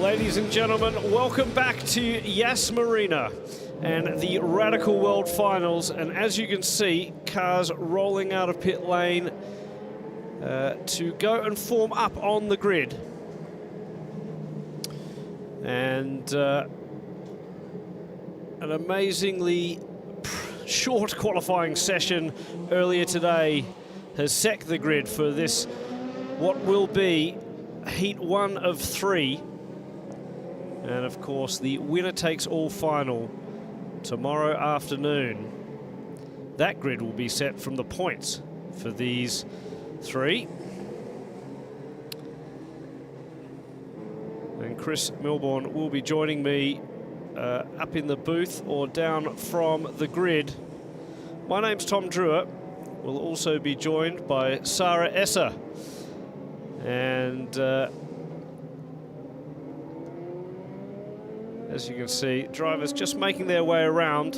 Ladies and gentlemen, welcome back to Yas Marina and the Radical World Finals. And as you can see, cars rolling out of pit lane to go and form up on the grid. And an amazingly short qualifying session earlier today has set the grid for this, what will be heat 1 of 3. And of course, the winner takes all final tomorrow afternoon. That grid will be set from the points for these 3. And Chris Milbourne will be joining me up in the booth or down from the grid. My name's Tom Drewer. We'll also be joined by Sarah Esser. And as you can see, drivers just making their way around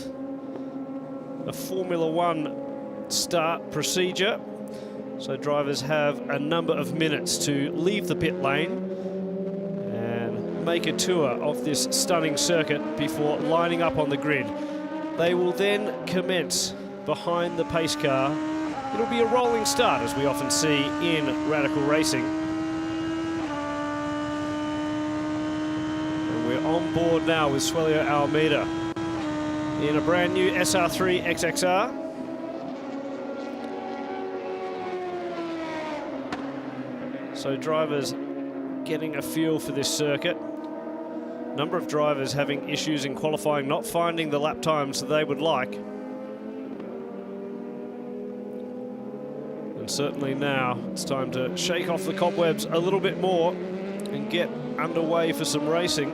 a Formula One start procedure. So drivers have a number of minutes to leave the pit lane and make a tour of this stunning circuit before lining up on the grid. They will then commence behind the pace car. It'll be a rolling start, as we often see in radical racing. And we're on board now with Suelio Almeida in a brand new SR3 XXR. So drivers getting a feel for this circuit. Number of drivers having issues in qualifying, not finding the lap times that they would like. And certainly now it's time to shake off the cobwebs a little bit more and get underway for some racing.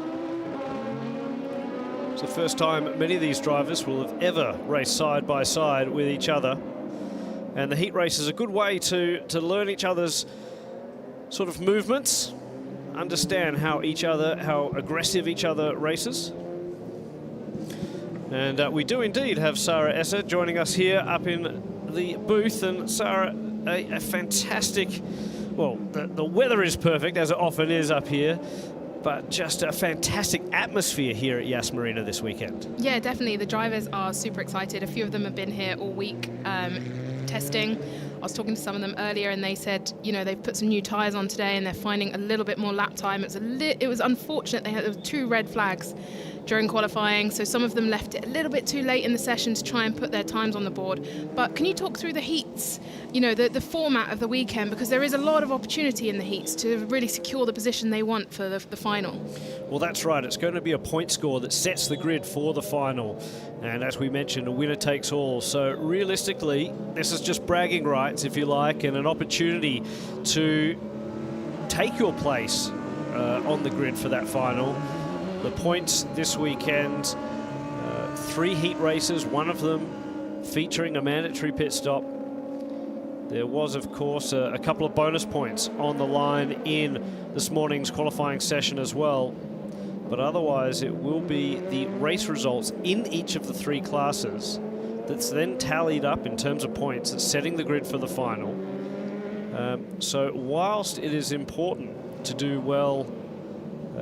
It's the first time many of these drivers will have ever raced side by side with each other. And the heat race is a good way to learn each other's sort of movements, understand how aggressive each other races. And we do indeed have Sarah Esser joining us here up in the booth. And Sarah, a fantastic, well, the weather is perfect, as it often is up here, but just a fantastic atmosphere here at Yas Marina this weekend. Yeah, definitely. The drivers are super excited. A few of them have been here all week testing. I was talking to some of them earlier and they said, you know, they've put some new tyres on today and they're finding a little bit more lap time. It was unfortunate there were 2 red flags during qualifying, so some of them left it a little bit too late in the session to try and put their times on the board. But can you talk through the heats, you know, the format of the weekend, because there is a lot of opportunity in the heats to really secure the position they want for the final. Well, that's right. It's going to be a point score that sets the grid for the final. And as we mentioned, a winner takes all. So realistically, this is just bragging rights, if you like, and an opportunity to take your place on the grid for that final. The points this weekend, 3 heat races, one of them featuring a mandatory pit stop. There was, of course, a couple of bonus points on the line in this morning's qualifying session as well. But otherwise, it will be the race results in each of the 3 classes that's then tallied up in terms of points, that's setting the grid for the final. So whilst it is important to do well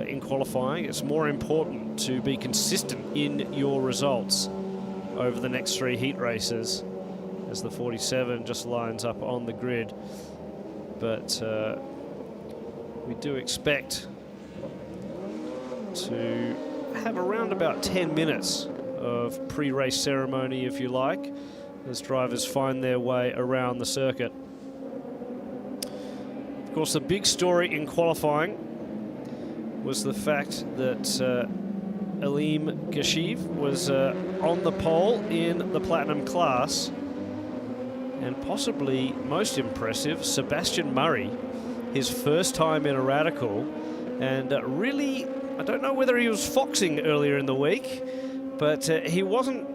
in qualifying, it's more important to be consistent in your results over the next 3 heat races, as the 47 just lines up on the grid. But we do expect to have around about 10 minutes of pre-race ceremony, if you like, as drivers find their way around the circuit. Of course, the big story in qualifying was the fact that Aleem Gashiv was on the pole in the Platinum class. And possibly most impressive, Sebastian Murray, his first time in a Radical. And really, I don't know whether he was foxing earlier in the week, but he wasn't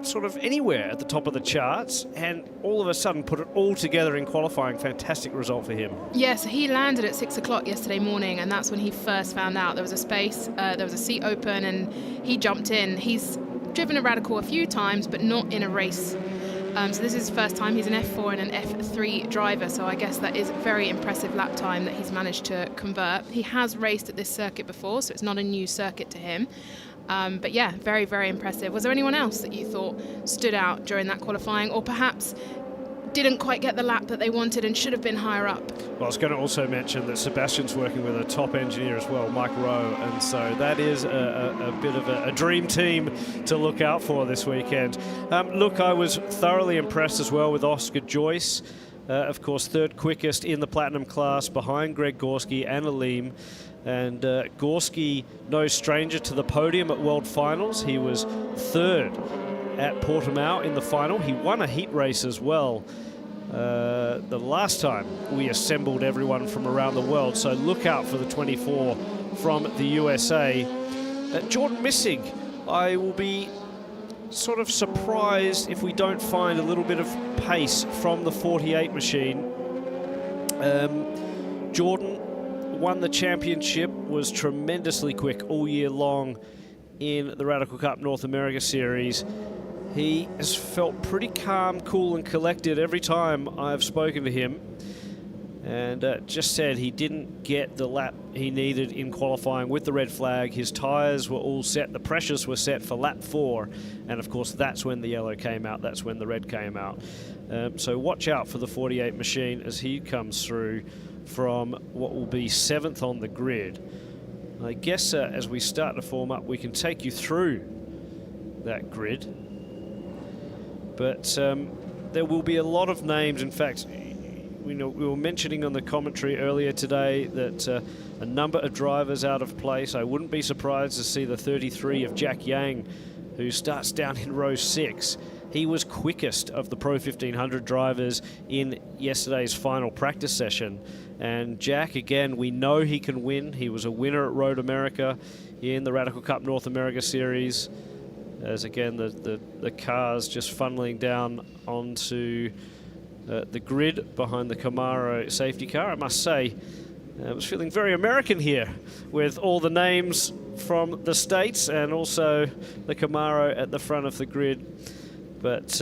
sort of anywhere at the top of the charts, and all of a sudden put it all together in qualifying. Fantastic result for him. Yes, he landed at 6 o'clock yesterday morning, and that's when he first found out there was a space, there was a seat open, and he jumped in. He's driven a Radical a few times, but not in a race So this is his first time. He's an F4 and an F3 driver, so I guess that is a very impressive lap time that he's managed to convert. He has raced at this circuit before, so it's not a new circuit to him. But yeah, very, very impressive. Was there anyone else that you thought stood out during that qualifying, or perhaps didn't quite get the lap that they wanted and should have been higher up? Well, I was going to also mention that Sebastian's working with a top engineer as well, Mike Rowe, and so that is a bit of a dream team to look out for this weekend. Look, I was thoroughly impressed as well with Oscar Joyce. Of course, third quickest in the Platinum class behind Greg Gorski and Aleem. And Gorski, no stranger to the podium at World Finals. He was third at Portimao in the final. He won a heat race as well the last time we assembled everyone from around the world. So look out for the 24 from the USA. Jordan Missing, I will be sort of surprised if we don't find a little bit of pace from the 48 machine. Jordan won the championship, was tremendously quick all year long in the Radical Cup North America Series. He has felt pretty calm, cool and collected every time I've spoken to him, and just said he didn't get the lap he needed in qualifying with the red flag. His tyres were all set, the pressures were set for lap 4, and of course that's when the yellow came out, that's when the red came out. So watch out for the 48 machine as he comes through from what will be 7th on the grid. I guess as we start to form up, we can take you through that grid. But there will be a lot of names. In fact, we were mentioning on the commentary earlier today that a number of drivers out of place. I wouldn't be surprised to see the 33 of Jack Yang, who starts down in row 6. He was quickest of the Pro 1500 drivers in yesterday's final practice session. And Jack, again, we know he can win. He was a winner at Road America in the Radical Cup North America Series. As again, the cars just funneling down onto the grid behind the Camaro safety car. I must say, I was feeling very American here with all the names from the States and also the Camaro at the front of the grid. But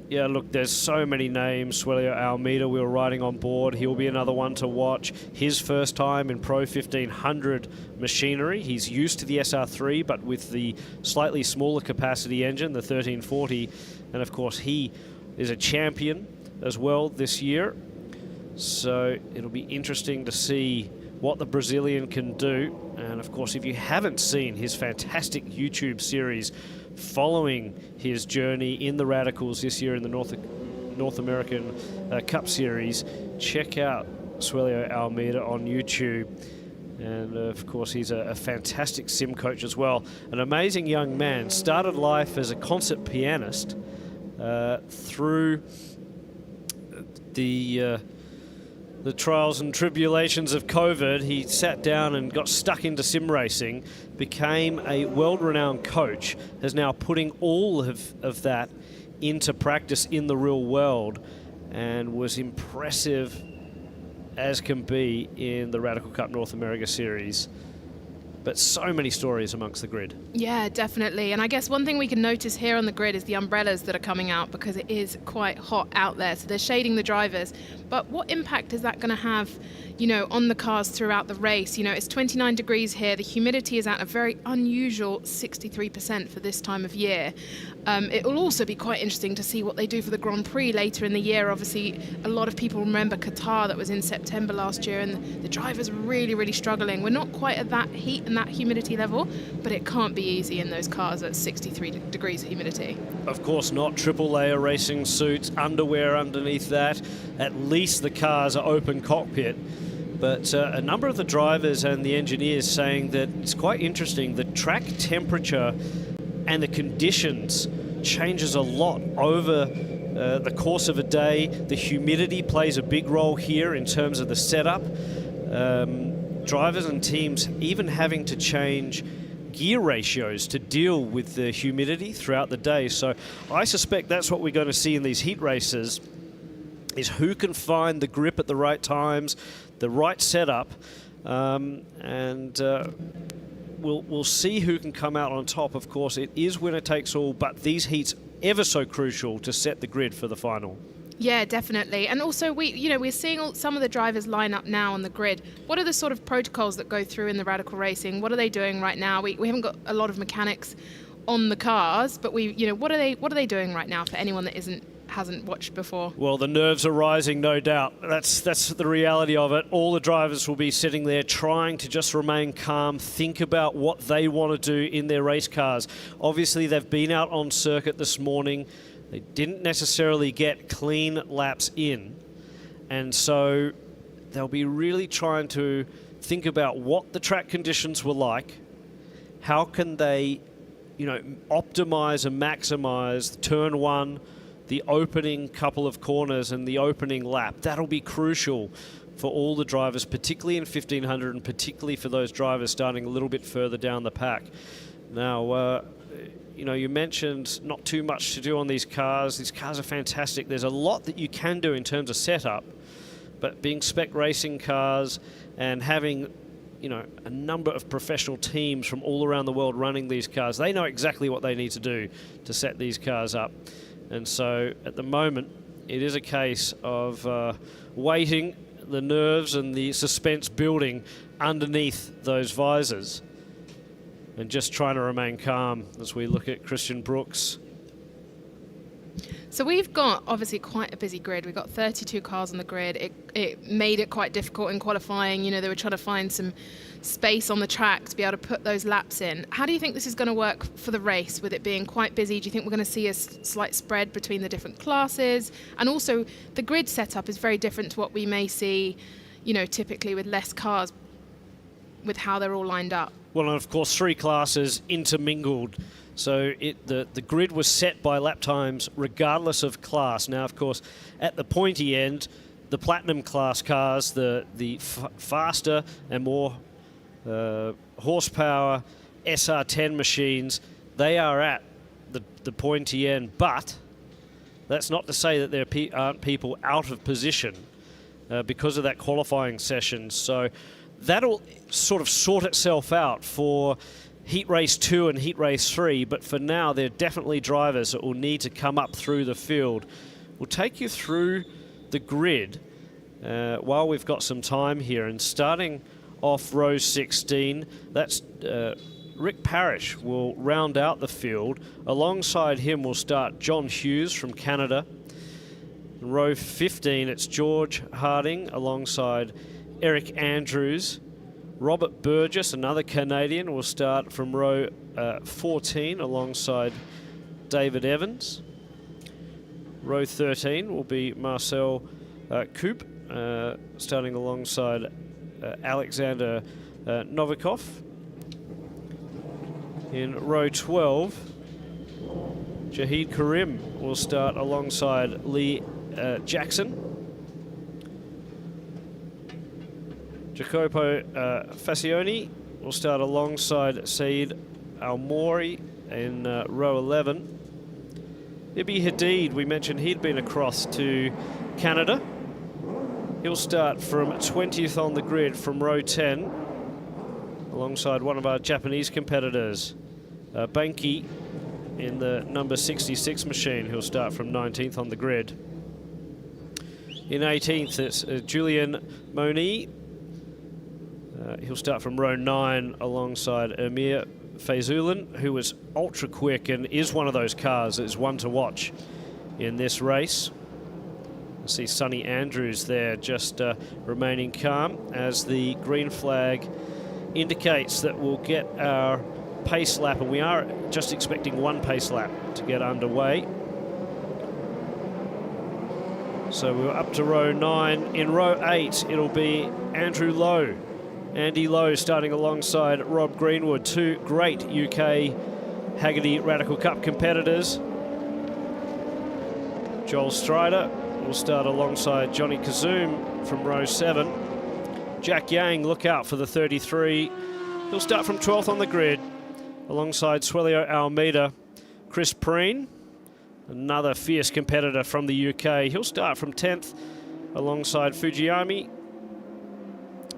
yeah, look, there's so many names. Suelio Almeida, we were riding on board. He'll be another one to watch. His first time in Pro 1500 machinery. He's used to the SR3, but with the slightly smaller capacity engine, the 1340. And of course, he is a champion as well this year. So it'll be interesting to see what the Brazilian can do. And of course, if you haven't seen his fantastic YouTube series following his journey in the Radicals this year in the North American Cup Series, check out Suelio Almeida on YouTube. And of course, he's a fantastic sim coach as well. An amazing young man. Started life as a concert pianist through the trials and tribulations of COVID. He sat down and got stuck into sim racing, became a world-renowned coach, is now putting all of that into practice in the real world, and was impressive as can be in the Radical Cup North America Series. But so many stories amongst the grid. Yeah, definitely. And I guess one thing we can notice here on the grid is the umbrellas that are coming out, because it is quite hot out there. So they're shading the drivers. But what impact is that going to have, you know, on the cars throughout the race? You know, it's 29 degrees here. The humidity is at a very unusual 63% for this time of year. It will also be quite interesting to see what they do for the Grand Prix later in the year. Obviously, a lot of people remember Qatar, that was in September last year, and the drivers were really, really struggling. We're not quite at that heat and that humidity level, but it can't be easy in those cars at 63 degrees humidity. Of course not. Triple layer racing suits, underwear underneath that. At least the cars are open cockpit. But a number of the drivers and the engineers saying that it's quite interesting. The track temperature and the conditions changes a lot over the course of a day. The humidity plays a big role here in terms of the setup. Drivers and teams even having to change gear ratios to deal with the humidity throughout the day. So I suspect that's what we're going to see in these heat races, is who can find the grip at the right times, the right setup, and we'll see who can come out on top. Of course, it is winner takes all, but these heats ever so crucial to set the grid for the final. Yeah, definitely. And also, we're seeing some of the drivers line up now on the grid. What are the sort of protocols that go through in the radical racing? What are they doing right now? We haven't got a lot of mechanics on the cars, but what are they doing right now for anyone that hasn't watched before? Well, the nerves are rising, no doubt. That's the reality of it. All the drivers will be sitting there trying to just remain calm, think about what they want to do in their race cars. Obviously, they've been out on circuit this morning. They didn't necessarily get clean laps in, and so they'll be really trying to think about what the track conditions were like. How can they, optimize and maximize turn one, the opening couple of corners and the opening lap. That'll be crucial for all the drivers, particularly in 1500 and particularly for those drivers starting a little bit further down the pack. Now, you mentioned not too much to do on these cars. These cars are fantastic. There's a lot that you can do in terms of setup, but being spec racing cars and having a number of professional teams from all around the world running these cars, they know exactly what they need to do to set these cars up. And so at the moment, it is a case of waiting, the nerves and the suspense building underneath those visors, and just trying to remain calm as we look at Christian Brooks. So we've got obviously quite a busy grid. We've got 32 cars on the grid. It made it quite difficult in qualifying. They were trying to find some space on the track to be able to put those laps in. How do you think this is going to work for the race with it being quite busy? Do you think we're going to see a slight spread between the different classes? And also the grid setup is very different to what we may see, typically with less cars, with how they're all lined up. Well, and of course, three classes intermingled. So the grid was set by lap times regardless of class. Now, of course, at the pointy end, the platinum class cars, the faster and more horsepower SR10 machines, they are at the pointy end. But that's not to say that there aren't people out of position because of that qualifying session. So that'll sort of sort itself out for Heat Race 2 and Heat Race 3, but for now, there are definitely drivers that will need to come up through the field. We'll take you through the grid while we've got some time here. And starting off row 16, that's Rick Parrish will round out the field. Alongside him will start John Hughes from Canada. In row 15, it's George Harding alongside Eric Andrews. Robert Burgess, another Canadian, will start from row 14 alongside David Evans. Row 13 will be Marcel Coupe, starting alongside Alexander Novikov. In row 12, Jahid Karim will start alongside Lee Jackson. Jacopo Facioni will start alongside Saeed Al-Mouri in row 11. Ibi Hadid, we mentioned he'd been across to Canada. He'll start from 20th on the grid from row 10, alongside one of our Japanese competitors, Banki, in the number 66 machine. He'll start from 19th on the grid. In 18th, it's Julian Moni. He'll start from row 9 alongside Emir Faizullin, who was ultra quick and is one of those cars that is one to watch in this race. You see Sonny Andrews there just remaining calm as the green flag indicates that we'll get our pace lap, and we are just expecting one pace lap to get underway. So we're up to row 9. In row 8, it'll be Andrew Lowe. Andy Lowe starting alongside Rob Greenwood, two great UK Haggerty Radical Cup competitors. Joel Strider will start alongside Johnny Kazoom from row 7. Jack Yang, look out for the 33. He'll start from 12th on the grid alongside Swelio Almeida. Chris Preen, another fierce competitor from the UK. He'll start from 10th alongside Fujiyami.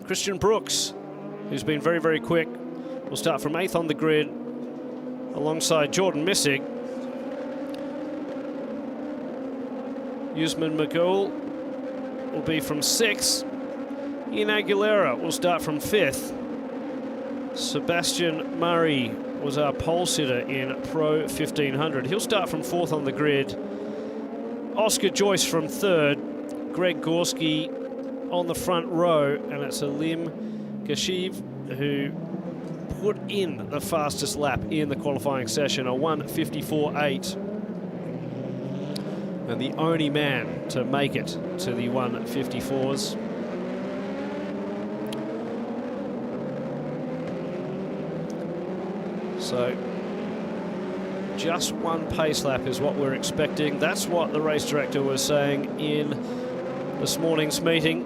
Christian Brooks, who's been very, very quick, will start from 8th on the grid alongside Jordan Missig. Usman Magul will be from 6th. Ian Aguilera will start from 5th. Sebastian Murray was our pole sitter in Pro 1500. He'll start from 4th on the grid. Oscar Joyce from 3rd. Greg Gorski on the front row, and it's Alim Gashiv who put in the fastest lap in the qualifying session, a 1:54.8. And the only man to make it to the 1:54s. So just one pace lap is what we're expecting. That's what the race director was saying in this morning's meeting.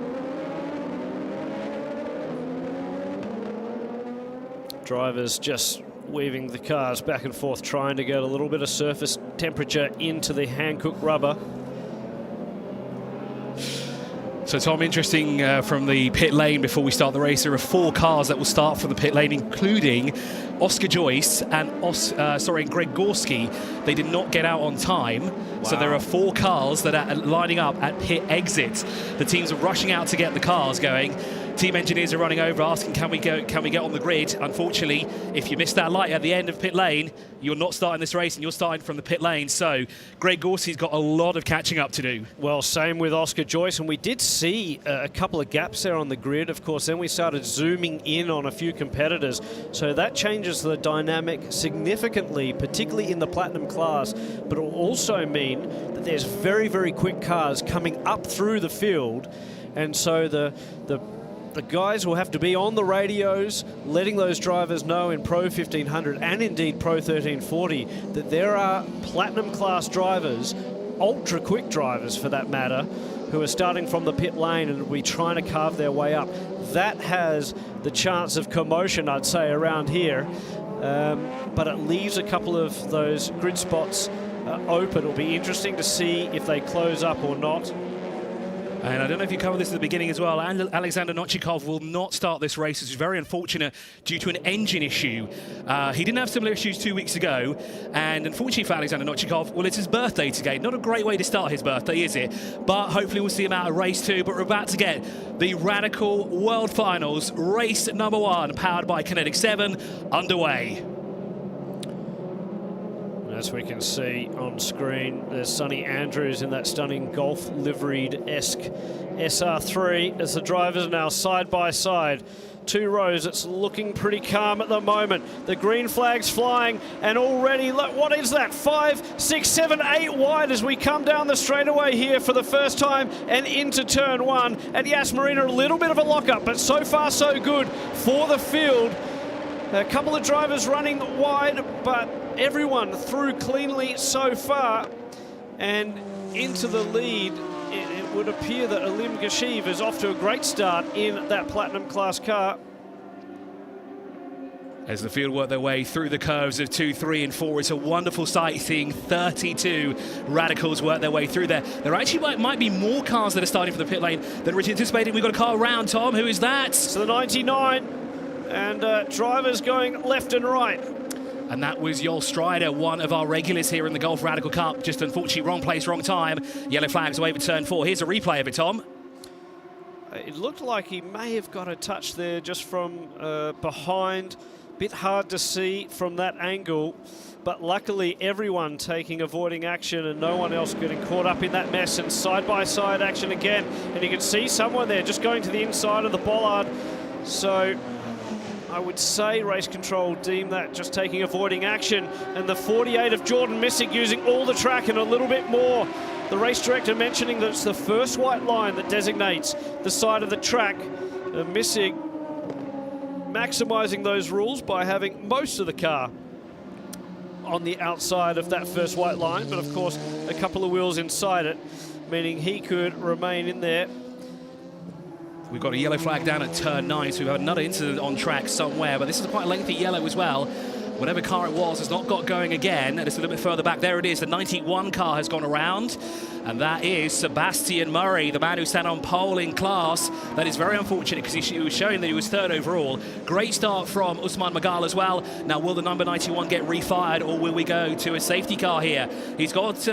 Drivers just weaving the cars back and forth, trying to get a little bit of surface temperature into the hand-cooked rubber. So, Tom, interesting from the pit lane before we start the race, there are 4 cars that will start from the pit lane, including Oscar Joyce and Greg Gorski. They did not get out on time. Wow. So there are 4 cars that are lining up at pit exit. The teams are rushing out to get the cars going. Team engineers are running over, asking, can we get on the grid? Unfortunately, if you miss that light at the end of pit lane, you're not starting this race and you're starting from the pit lane. So Greg Gorski's got a lot of catching up to do. Well, same with Oscar Joyce, and we did see a couple of gaps there on the grid. Of course, then we started zooming in on a few competitors. So that changes the dynamic significantly, particularly in the Platinum class. But it will also mean that there's very, very quick cars coming up through the field. And so the guys will have to be on the radios, letting those drivers know in Pro 1500 and indeed Pro 1340 that there are Platinum class drivers, ultra quick drivers for that matter, who are starting from the pit lane and will be trying to carve their way up. That has the chance of commotion, I'd say, around here. But it leaves a couple of those grid spots open. It'll be interesting to see if they close up or not. And I don't know if you covered this at the beginning as well, Alexander Nochikov will not start this race, which is very unfortunate due to an engine issue. He didn't have similar issues 2 weeks ago, and unfortunately for Alexander Nochikov, well, it's his birthday today. Not a great way to start his birthday, is it? But hopefully we'll see him out at race 2, but we're about to get the Radical World Finals, race number 1, powered by Kinetic 7, underway. As we can see on screen, there's Sonny Andrews in that stunning Golf liveried-esque SR3 as the drivers are now side by side. 2 rows, it's looking pretty calm at the moment. The green flag's flying, and already, look, what is that? 5, 6, 7, 8 wide as we come down the straightaway here for the first time and into turn 1. And Yas Marina, a little bit of a lockup, but so far so good for the field. A couple of drivers running wide, but everyone through cleanly so far. And into the lead, it would appear that Alim Gashiv is off to a great start in that Platinum class car. As the field work their way through the curves of 2, 3 and 4, it's a wonderful sight seeing 32 Radicals work their way through there. There actually might be more cars that are starting from the pit lane than originally anticipated. We've got a car around, Tom. Who is that? It's the 99. And drivers going left and right. And that was Joel Strider, one of our regulars here in the Golf Radical Cup. Just unfortunately wrong place, wrong time. Yellow flags away for turn 4. Here's a replay of it, Tom. It looked like he may have got a touch there just from behind. Bit hard to see from that angle. But luckily everyone avoiding action and no one else getting caught up in that mess. And side-by-side action again. And you can see someone there just going to the inside of the bollard. So I would say race control deemed that just avoiding action. And the 48 of Jordan Missick using all the track and a little bit more. The race director mentioning that it's the first white line that designates the side of the track. Missick maximising those rules by having most of the car on the outside of that first white line, but of course a couple of wheels inside it, meaning he could remain in there. We've got a yellow flag down at turn 9, so we've had another incident on track somewhere, but this is quite a lengthy yellow as well. whatever car it was has not got going again, and it's a little bit further back. There it is, the 91 car has gone around, and that is Sebastian Murray, the man who sat on pole in class. That is very unfortunate because he was showing that he was third overall. Great start from Usman Magal as well. Now, will the number 91 get refired, or will we go to a safety car here? He's got, he's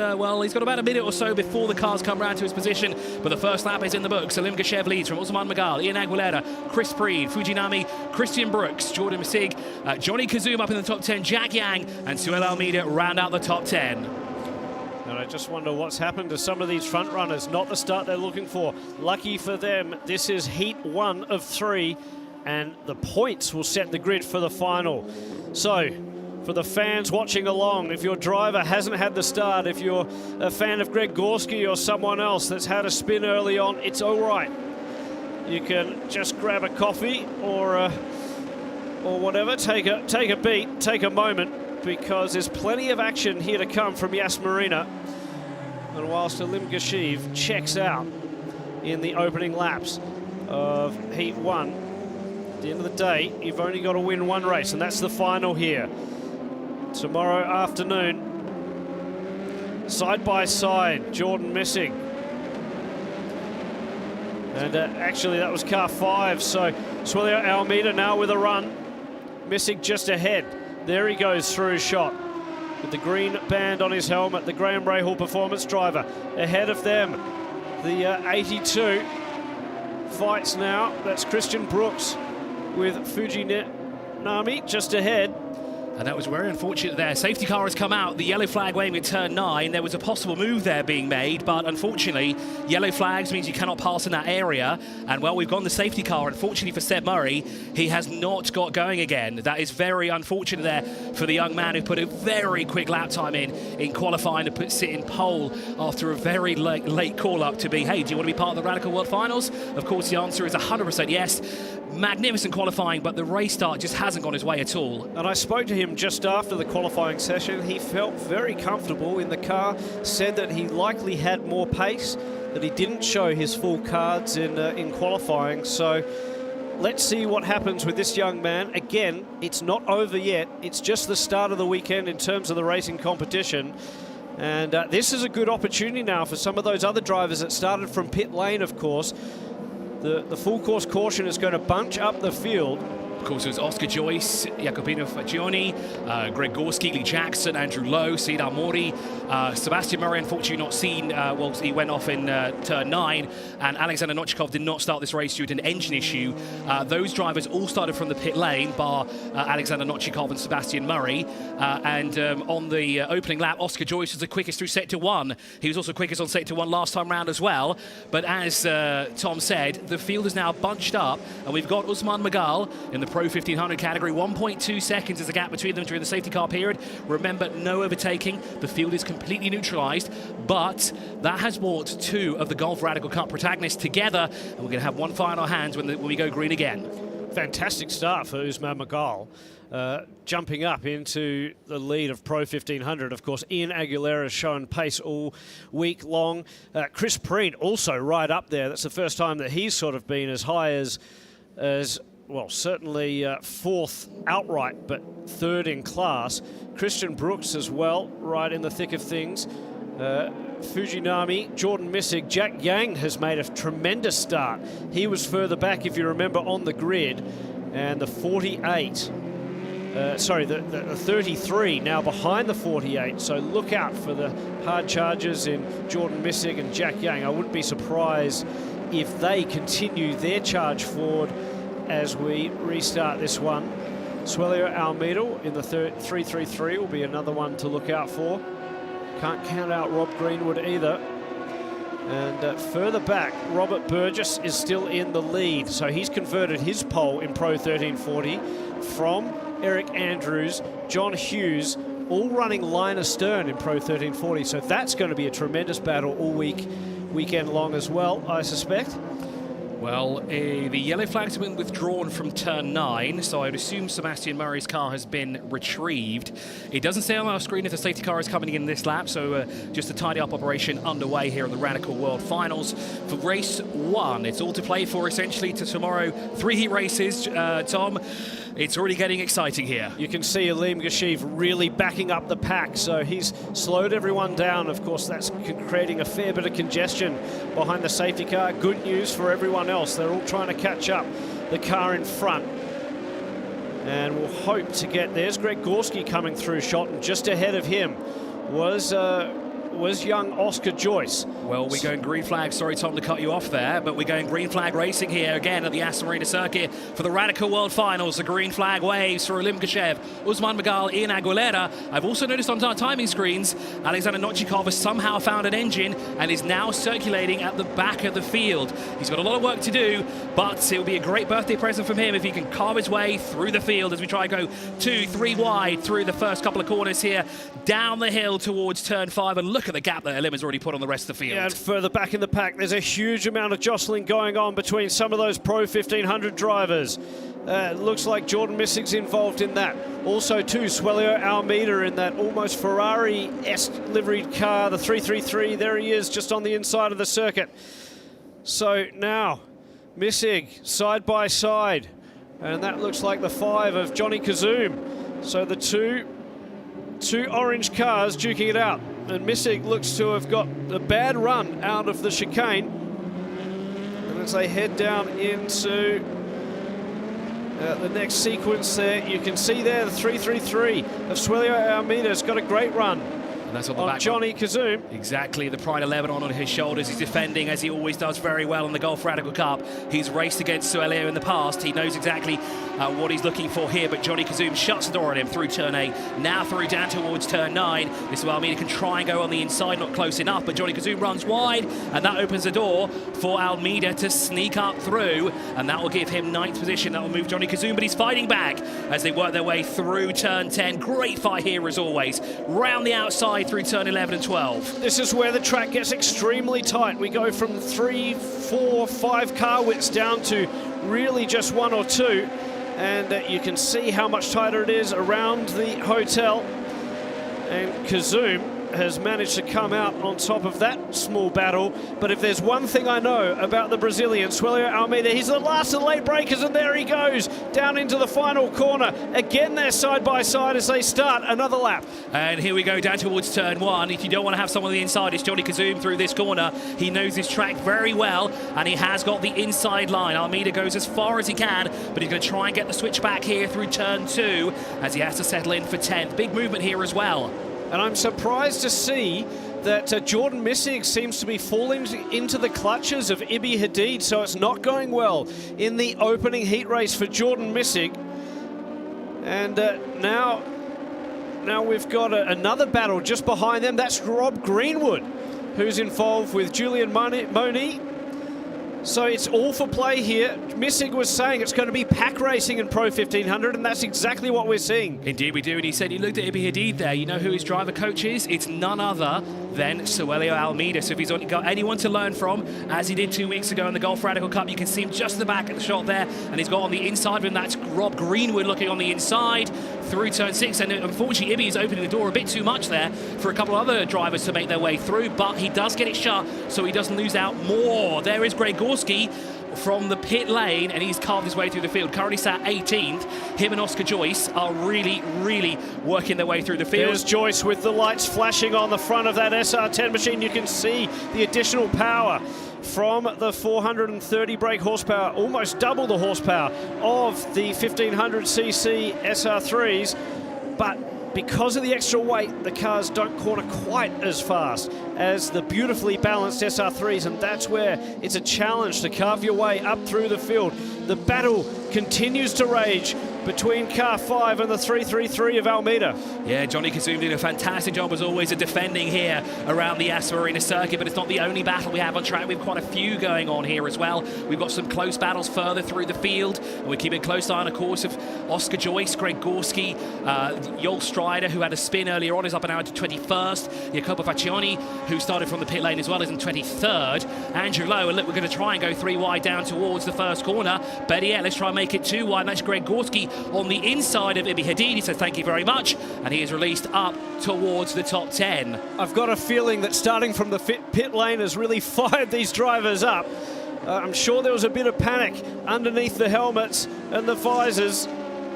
got about a minute or so before the cars come round to his position, but the first lap is in the books. Salim Gashev leads from Usman Magal, Ian Aguilera, Chris Preed, Fujinami, Christian Brooks, Jordan Masig, Johnny Kazum up in the top 10, Jack Yang and Suel Almeida round out the top 10. And I just wonder what's happened to some of these front runners. Not the start they're looking for. Lucky for them, this is heat 1 of 3, and the points will set the grid for the final. So, for the fans watching along, if your driver hasn't had the start, if you're a fan of Greg Gorski or someone else that's had a spin early on, it's all right. You can just grab a coffee or whatever, take a beat, take a moment, because there's plenty of action here to come from Yas Marina. And whilst Salim Gashev checks out in the opening laps of Heat 1, at the end of the day, you've only got to win one race, and that's the final here. Tomorrow afternoon, side by side, Jordan Missing. And actually, that was car 5, so Suelio Almeida now with a run. Missing just ahead. There he goes through his shot with the green band on his helmet, the Graham Rahal performance driver. Ahead of them, the 82 fights now. That's Christian Brooks with Fujinami just ahead. And that was very unfortunate there. Safety car has come out, the yellow flag waving at turn 9. There was a possible move there being made, but unfortunately, yellow flags means you cannot pass in that area. And well, we've gone the safety car. Unfortunately for Seb Murray, he has not got going again. That is very unfortunate there for the young man who put a very quick lap time in qualifying to sit in pole after a very late call-up to be, hey, do you want to be part of the Radical World Finals? Of course, the answer is 100% yes. Magnificent qualifying, but the race start just hasn't gone his way at all. And I spoke to him just after the qualifying session. He felt very comfortable in the car, said that he likely had more pace, that he didn't show his full cards in qualifying. So let's see what happens with this young man. Again, it's not over yet. It's just the start of the weekend in terms of the racing competition. And this is a good opportunity now for some of those other drivers that started from pit lane, of course. The full course caution is going to bunch up the field. Of course, it was Oscar Joyce, Jacopino Fagioni, Greg Gorski, Lee Jackson, Andrew Lowe, Cedar Mori, Sebastian Murray, unfortunately not seen. Well, he went off in turn 9, and Alexander Nochikov did not start this race due to an engine issue. Those drivers all started from the pit lane, bar Alexander Nochikov and Sebastian Murray. On the opening lap, Oscar Joyce was the quickest through sector 1. He was also quickest on sector 1 last time round as well. But as Tom said, the field is now bunched up, and we've got Usman Magal in the Pro 1500 category. 1.2 seconds is the gap between them during the safety car period. Remember, no overtaking. The field is completely neutralized, but that has brought 2 of the Golf Radical Cup protagonists together, and we're going to have one final hands when we go green again. Fantastic start for Usman Magal, jumping up into the lead of Pro 1500. Of course, Ian Aguilera has shown pace all week long. Chris Preed also right up there. That's the first time that he's sort of been as high as well, certainly 4th outright, but 3rd in class. Christian Brooks as well, right in the thick of things. Fujinami, Jordan Missig, Jack Yang has made a tremendous start. He was further back, if you remember, on the grid. And the 48, the 33 now behind the 48. So look out for the hard charges in Jordan Missig and Jack Yang. I wouldn't be surprised if they continue their charge forward as we restart this one. Suelio Almeida in the 333 will be another one to look out for. Can't count out Rob Greenwood either. And further back, Robert Burgess is still in the lead. So he's converted his pole in Pro 1340 from Eric Andrews, John Hughes, all running line astern in Pro 1340. So that's going to be a tremendous battle all weekend long as well, I suspect. Well, the yellow flags have been withdrawn from turn 9, so I'd assume Sebastian Murray's car has been retrieved. It doesn't say on our screen if the safety car is coming in this lap, so just a tidy-up operation underway here in the Radical World Finals for race 1. It's all to play for, essentially, to tomorrow. 3 heat races, Tom. It's already getting exciting here. You can see Aleem Geshev really backing up the pack, so he's slowed everyone down. Of course, that's creating a fair bit of congestion behind the safety car. Good news for everyone else. They're all trying to catch up the car in front. And we'll hope to get... There's Greg Gorski coming through shot, and just ahead of him was young Oscar Joyce. Well, we're going green flag. Sorry, Tom, to cut you off there, but we're going green flag racing here again at the Aston Marina circuit for the Radical World Finals. The green flag waves for Aleem Geshev, Usman Magal, Ian Aguilera. I've also noticed on our timing screens, Alexander Nochikov has somehow found an engine and is now circulating at the back of the field. He's got a lot of work to do, but it will be a great birthday present from him if he can carve his way through the field as we try to go 2-3 wide through the first couple of corners here, down the hill towards turn 5, and look at the gap that Aleem has already put on the rest of the field. Yeah, and further back in the pack, there's a huge amount of jostling going on between some of those Pro 1500 drivers. Looks like Jordan Missig's involved in that. Also, too, Suelio Almeida in that almost Ferrari-esque liveried car, the 333. There he is, just on the inside of the circuit. So now, Missig side by side, and that looks like the 5 of Johnny Kazoum. So the two orange cars duking it out. And Missig looks to have got a bad run out of the chicane. And as they head down into the next sequence there, you can see there the 333 of Suelio Almeida has got a great run. And that's on the back Johnny Kazoum. Exactly, the Pride of Lebanon on his shoulders. He's defending, as he always does, very well in the Gulf Radical Cup. He's raced against Suelio in the past. He knows exactly what he's looking for here, but Johnny Kazoum shuts the door on him through turn 8, now through down towards turn 9. This is where Almeida can try and go on the inside, not close enough, but Johnny Kazoum runs wide, and that opens the door for Almeida to sneak up through, and that will give him 9th position. That will move Johnny Kazoum, but he's fighting back as they work their way through turn 10. Great fight here, as always. Round the outside through turn 11 and 12. This is where the track gets extremely tight. We go from 3, 4, 5 car widths down to really just 1 or 2. And you can see how much tighter it is around the hotel. And Kazoum has managed to come out on top of that small battle. But if there's one thing I know about the Brazilian, Suelio Almeida, he's the last of the late breakers, and there he goes, down into the final corner. Again, they're side by side as they start another lap. And here we go down towards turn 1. If you don't want to have someone on the inside, it's Johnny Kazoum through this corner. He knows his track very well, and he has got the inside line. Almeida goes as far as he can, but he's going to try and get the switch back here through turn 2 as he has to settle in for 10th. Big movement here as well. And I'm surprised to see that Jordan Missig seems to be falling into the clutches of Ibi Hadid, so it's not going well in the opening heat race for Jordan Missig. And now we've got another battle just behind them. That's Rob Greenwood, who's involved with Julian Moni. So it's all for play here. Missig was saying it's going to be pack racing in Pro 1500, and that's exactly what we're seeing. Indeed we do, and he said he looked at Ibi Hadid there. You know who his driver coach is? It's none other than Suelio Almeida. So if he's got anyone to learn from, as he did 2 weeks ago in the Gulf Radical Cup, you can see him just at the back of the shot there, and he's got on the inside of him. That's Rob Greenwood looking on the inside through turn 6, and unfortunately Ibi is opening the door a bit too much there for a couple of other drivers to make their way through, but he does get it shut so he doesn't lose out more. There is Greg Gorski from the pit lane, and he's carved his way through the field. Currently sat 18th. Him and Oscar Joyce are really working their way through the field. There's Joyce with the lights flashing on the front of that SR10 machine. You can see the additional power from the 430 brake horsepower, almost double the horsepower of the 1500cc SR3s. But because of the extra weight, the cars don't corner quite as fast as the beautifully balanced SR3s, and that's where it's a challenge to carve your way up through the field. The battle continues to rage between car 5 and the 333 of Almeida. Yeah, Johnny Kazum did a fantastic job as always of defending here around the ASA Arena circuit, but it's not the only battle we have on track. We have quite a few going on here as well. We've got some close battles further through the field, and we're keeping a close eye on, of course, of Oscar Joyce, Greg Gorski, Joel Strider, who had a spin earlier on, is up and out to 21st. Jacopo Faccioni, who started from the pit lane as well, is in 23rd. Andrew Lowe, and look, we're going to try and go 3 wide down towards the first corner. Better yet, let's try and make it 2 wide. And that's Greg Gorski on the inside of Ibi Hadid. He says thank you very much, and he is released up towards the top 10. I've got a feeling that starting from the pit lane has really fired these drivers up. I'm sure there was a bit of panic underneath the helmets and the visors,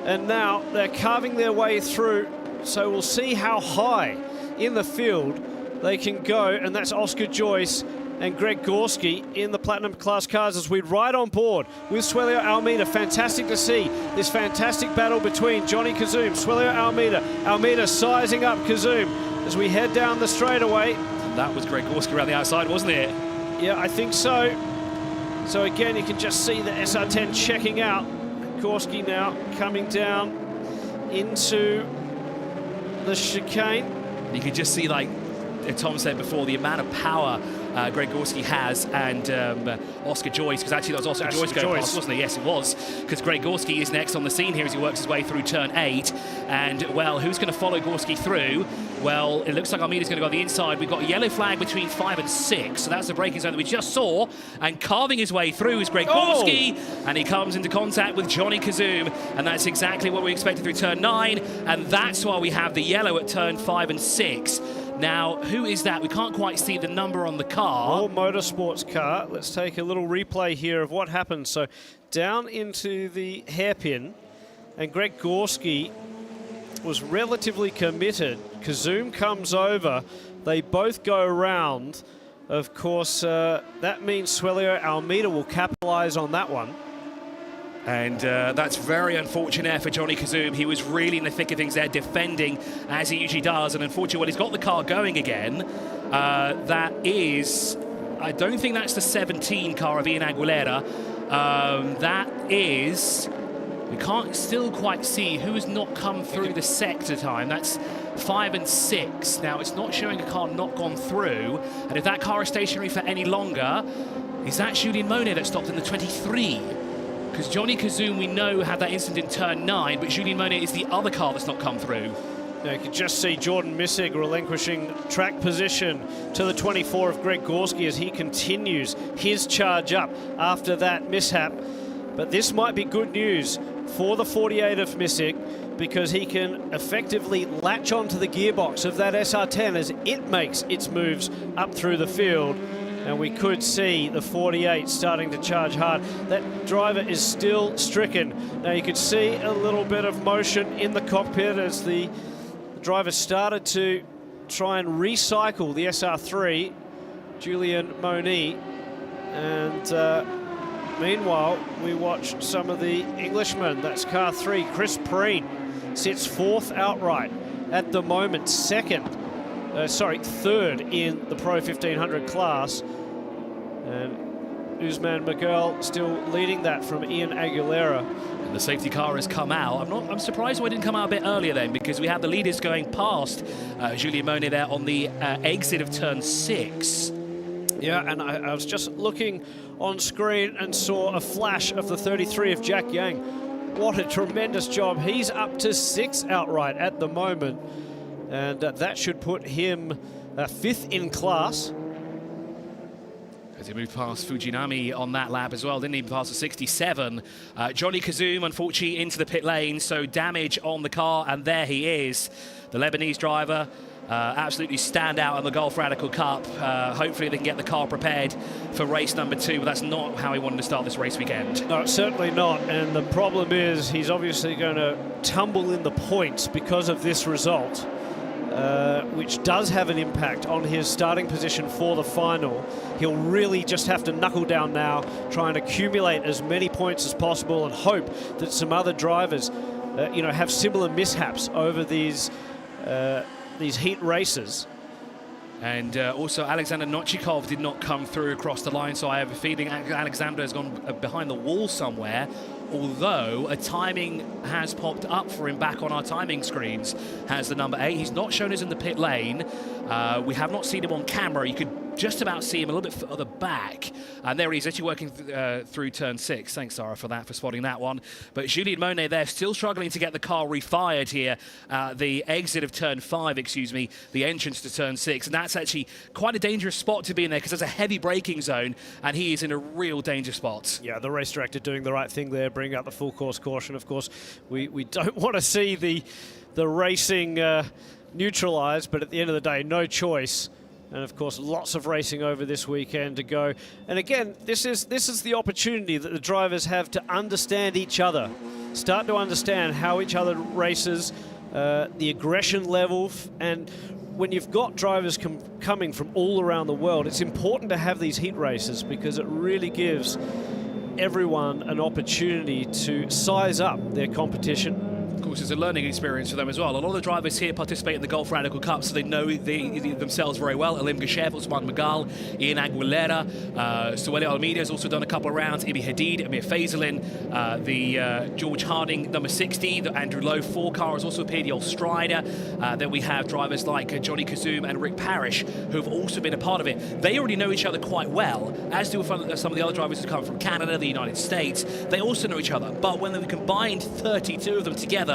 and now they're carving their way through. So we'll see how high in the field they can go, and that's Oscar Joyce and Greg Gorski in the Platinum Class cars as we ride on board with Suelio Almeida. Fantastic to see this fantastic battle between Johnny Kazum, Suelio Almeida. Almeida sizing up Kazum as we head down the straightaway. That was Greg Gorski around the outside, wasn't it? Yeah, I think so. So again, you can just see the SR10 checking out. Gorski now coming down into the chicane. You can just see, like Tom said before, the amount of power Greg Gorski has, and Oscar Joyce, because actually that was Oscar Joyce going past, wasn't it? Yes, it was, because Greg Gorski is next on the scene here as he works his way through turn 8. And, well, who's going to follow Gorski through? Well, it looks like Almeida's going to go on the inside. We've got a yellow flag between 5 and 6, so that's the braking zone that we just saw. And carving his way through is Greg Gorski, and he comes into contact with Johnny Kazum, and that's exactly what we expected through turn 9, and that's why we have the yellow at turn 5 and 6. Now, who is that? We can't quite see the number on the car. All Motorsports car. Let's take a little replay here of what happened. So down into the hairpin, and Greg Gorski was relatively committed. Kazum comes over. They both go around. Of course, that means Suelio Almeida will capitalize on that one. And that's very unfortunate for Johnny Kazum. He was really in the thick of things there, defending as he usually does. And unfortunately, well, he's got the car going again. That is, I don't think that's the 17 car of Ian Aguilera. That is, we can't still quite see who has not come through the sector time. That's 5 and 6. Now, it's not showing a car not gone through. And if that car is stationary for any longer, is that Julien Monet that stopped in the 23? Because Johnny Kazum, we know, had that incident in turn 9, but Julien Monet is the other car that's not come through. Now you can just see Jordan Missig relinquishing track position to the 24 of Greg Gorski as he continues his charge up after that mishap. But this might be good news for the 48 of Missig, because he can effectively latch onto the gearbox of that SR10 as it makes its moves up through the field. And we could see the 48 starting to charge hard. That driver is still stricken. Now you could see a little bit of motion in the cockpit as the driver started to try and recycle the SR3, Julien Monet. And meanwhile, we watch some of the Englishmen. That's car 3, Chris Preen, sits 4th outright at the moment, third in the Pro 1500 class. And Usman Miguel still leading that from Ian Aguilera. And the safety car has come out. I'm surprised why it didn't come out a bit earlier then, because we had the leaders going past Julien Monet there on the exit of turn 6. Yeah, and I was just looking on screen and saw a flash of the 33 of Jack Yang. What a tremendous job. He's up to 6th outright at the moment. And that should put him 5th in class. As he moved past Fujinami on that lap as well, didn't he? Past the 67. Johnny Kazum, unfortunately, into the pit lane, so damage on the car, and there he is. The Lebanese driver, absolutely stand out in the Gulf Radical Cup. Hopefully they can get the car prepared for race number 2, but that's not how he wanted to start this race weekend. No, certainly not, and the problem is he's obviously going to tumble in the points because of this result. Which does have an impact on his starting position for the final. He'll really just have to knuckle down now, try and accumulate as many points as possible, and hope that some other drivers, have similar mishaps over these heat races. And also Alexander Nochikov did not come through across the line, so I have a feeling Alexander has gone behind the wall somewhere, although a timing has popped up for him back on our timing screens. Has the number 8. He's not shown us in the pit lane. We have not seen him on camera. You could just about see him a little bit further back. And there he is, actually working through turn 6. Thanks, Sarah, for that, for spotting that one. But Julien Monet there, still struggling to get the car refired here. The exit of turn 5, excuse me, the entrance to turn 6. And that's actually quite a dangerous spot to be in there because there's a heavy braking zone and he is in a real danger spot. Yeah, the race director doing the right thing there, bringing out the full course caution. Of course, we don't want to see the racing neutralised, but at the end of the day, no choice. And of course, lots of racing over this weekend to go. And again, this is the opportunity that the drivers have to understand each other, start to understand how each other races, the aggression level. And when you've got drivers coming from all around the world, it's important to have these heat races because it really gives everyone an opportunity to size up their competition. Of course, it's a learning experience for them as well. A lot of the drivers here participate in the Golf Radical Cup, so they know themselves very well. Alim Geshev, Osman Magal, Ian Aguilera, Sueli Almeida has also done a couple of rounds. Ibi Hadid, Amir Faisalin, the George Harding, number 60, the Andrew Lowe 4 car has also appeared, the Strider. Then we have drivers like Johnny Kazoum and Rick Parrish, who have also been a part of it. They already know each other quite well, as do some of the other drivers who come from Canada, the United States. They also know each other, but when they've combined 32 of them together,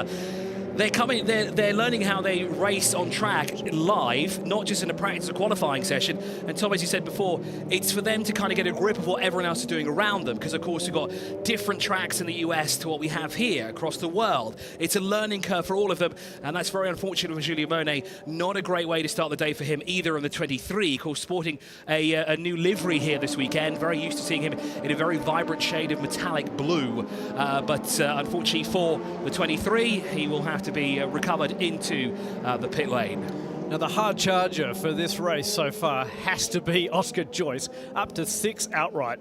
they're learning how they race on track live, not just in a practice or qualifying session. And Tom, as you said before, it's for them to kind of get a grip of what everyone else is doing around them, because of course we've got different tracks in the US to what we have here across the world. It's a learning curve for all of them, and that's very unfortunate for Julien Monet. Not a great way to start the day for him either on the 23, of course sporting a new livery here this weekend. Very used to seeing him in a very vibrant shade of metallic blue, but unfortunately for the 23, he will have to be recovered into the pit lane. Now the hard charger for this race so far has to be Oscar Joyce, up to 6 outright,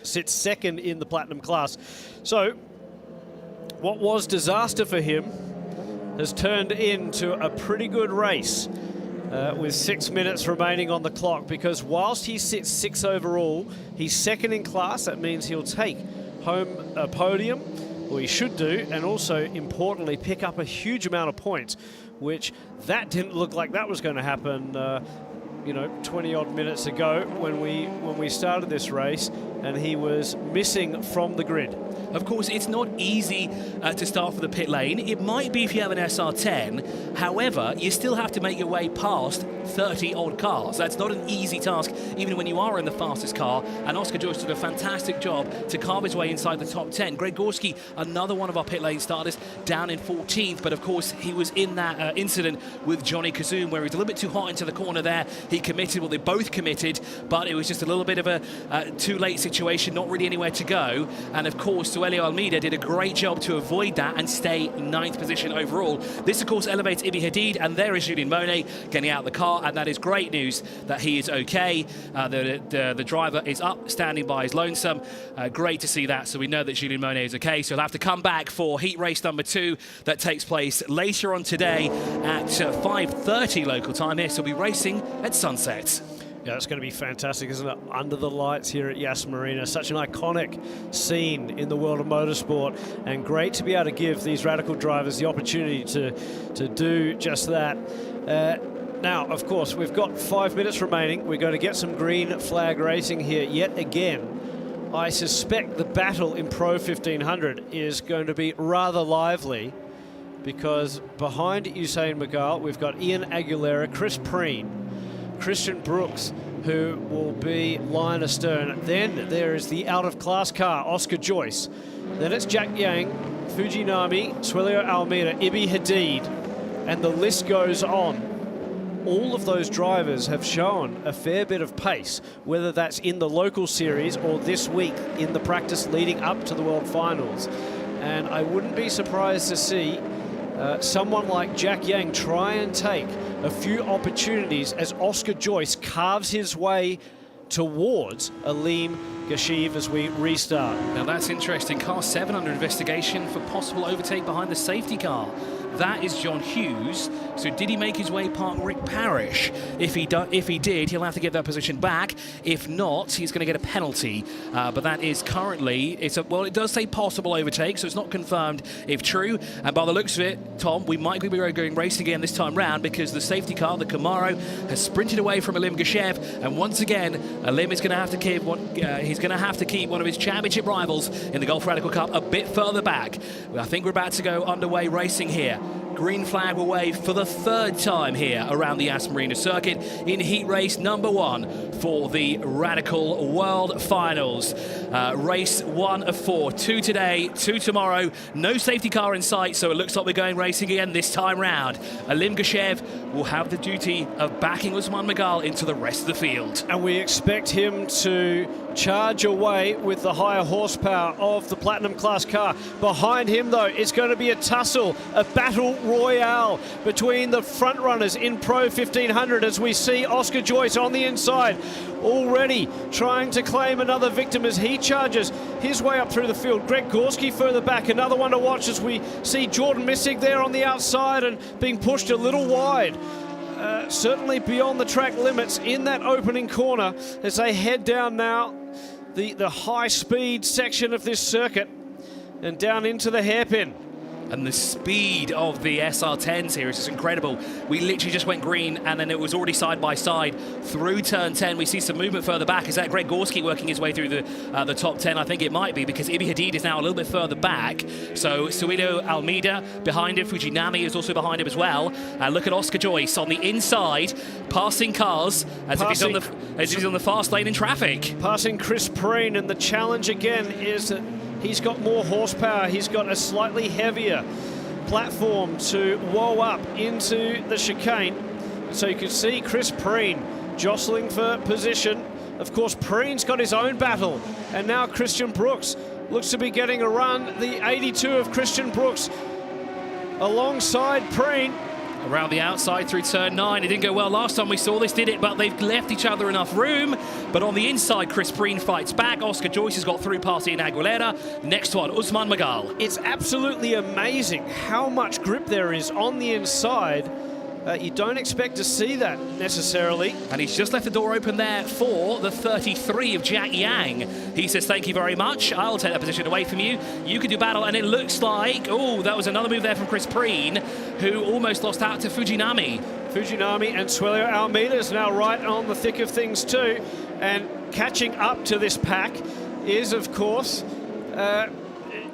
sits second in the Platinum class. So what was disaster for him has turned into a pretty good race with 6 minutes remaining on the clock, because whilst he sits 6 overall, he's second in class. That means he'll take home a podium. Well, he should do, and also importantly pick up a huge amount of points, which that didn't look like that was going to happen 20 odd minutes ago when we started this race, and he was missing from the grid. Of course, it's not easy to start for the pit lane. It might be if you have an SR10. However, you still have to make your way past 30 odd cars. That's not an easy task, even when you are in the fastest car. And Oscar Joyce did a fantastic job to carve his way inside the top 10. Greg Gorski, another one of our pit lane starters, down in 14th. But of course, he was in that incident with Johnny Kazoum, where he was a little bit too hot into the corner there. He committed, well, they both committed, but it was just a little bit of a too late situation, not really anywhere to go. And of course, Suelio Almeida did a great job to avoid that and stay 9th position overall. This, of course, elevates Ibi Hadid, and there is Julien Monet getting out of the car, and that is great news that he is okay. The driver is up, standing by his lonesome. Great to see that, so we know that Julien Monet is okay. So he'll have to come back for heat race number 2 that takes place later on today at 5:30 local time here. So we'll be racing at sunset. Yeah, it's going to be fantastic, isn't it? Under the lights here at Yas Marina. Such an iconic scene in the world of motorsport, and great to be able to give these radical drivers the opportunity to do just that. Now, of course, we've got 5 minutes remaining. We're going to get some green flag racing here yet again. I suspect the battle in Pro 1500 is going to be rather lively, because behind Usain Magal, we've got Ian Aguilera, Chris Preen, Christian Brooks, who will be line astern. Then there is the out-of-class car, Oscar Joyce. Then it's Jack Yang, Fujinami, Suelio Almeida, Ibi Hadid, and the list goes on. All of those drivers have shown a fair bit of pace, whether that's in the local series or this week in the practice leading up to the World Finals. And I wouldn't be surprised to see someone like Jack Yang try and take a few opportunities as Oscar Joyce carves his way towards Alim Geshev as we restart. Now that's interesting. Car 7 under investigation for possible overtake behind the safety car. That is John Hughes. So did he make his way past Rick Parrish? If he did, he'll have to give that position back. If not, he's going to get a penalty. But that is currently, it does say possible overtake, so it's not confirmed if true. And by the looks of it, Tom, we might be going racing again this time round, because the safety car, the Camaro, has sprinted away from Alim Geshev, and once again, Alim is going to have to keep one of his championship rivals in the Golf Radical Cup a bit further back. I think we're about to go underway racing here. Green flag will wave for the third time here around the Aston Marina circuit in heat race number 1 for the Radical World Finals. Race 1 of 4, 2 today, 2 tomorrow. No safety car in sight, so it looks like we're going racing again this time round. Alim Geshev will have the duty of backing Usman Magal into the rest of the field. And we expect him to charge away with the higher horsepower of the Platinum Class car. Behind him, though, it's going to be a tussle, a battle royale between the front runners in Pro 1500, as we see Oscar Joyce on the inside already trying to claim another victim as he charges his way up through the field. Greg Gorski further back, another one to watch as we see Jordan Missig there on the outside and being pushed a little wide. Certainly beyond the track limits in that opening corner as they head down now the high speed section of this circuit and down into the hairpin. And the speed of the SR10s here is just incredible. We literally just went green, and then it was already side by side through turn 10. We see some movement further back. Is that Greg Gorski working his way through the top 10? I think it might be, because Ibi Hadid is now a little bit further back. So Suido Almeida behind him. Fujinami is also behind him as well. And look at Oscar Joyce on the inside, passing cars as if he's on the fast lane in traffic. Passing Chris Preen, and the challenge again is that he's got more horsepower. He's got a slightly heavier platform to whoa up into the chicane. So you can see Chris Preen jostling for position. Of course, Preen's got his own battle. And now Christian Brooks looks to be getting a run. The 82 of Christian Brooks alongside Preen. Around the outside through turn 9. It didn't go well last time we saw this, did it? But they've left each other enough room. But on the inside, Chris Preen fights back. Oscar Joyce has got through past Ian Aguilera. Next one, Usman Magal. It's absolutely amazing how much grip there is on the inside. You don't expect to see that necessarily. And he's just left the door open there for the 33 of Jack Yang. He says, thank you very much. I'll take that position away from you. You can do battle. And it looks like, oh, that was another move there from Chris Preen, who almost lost out to Fujinami. Fujinami and Suelio Almeida is now right on the thick of things too. And catching up to this pack is, of course,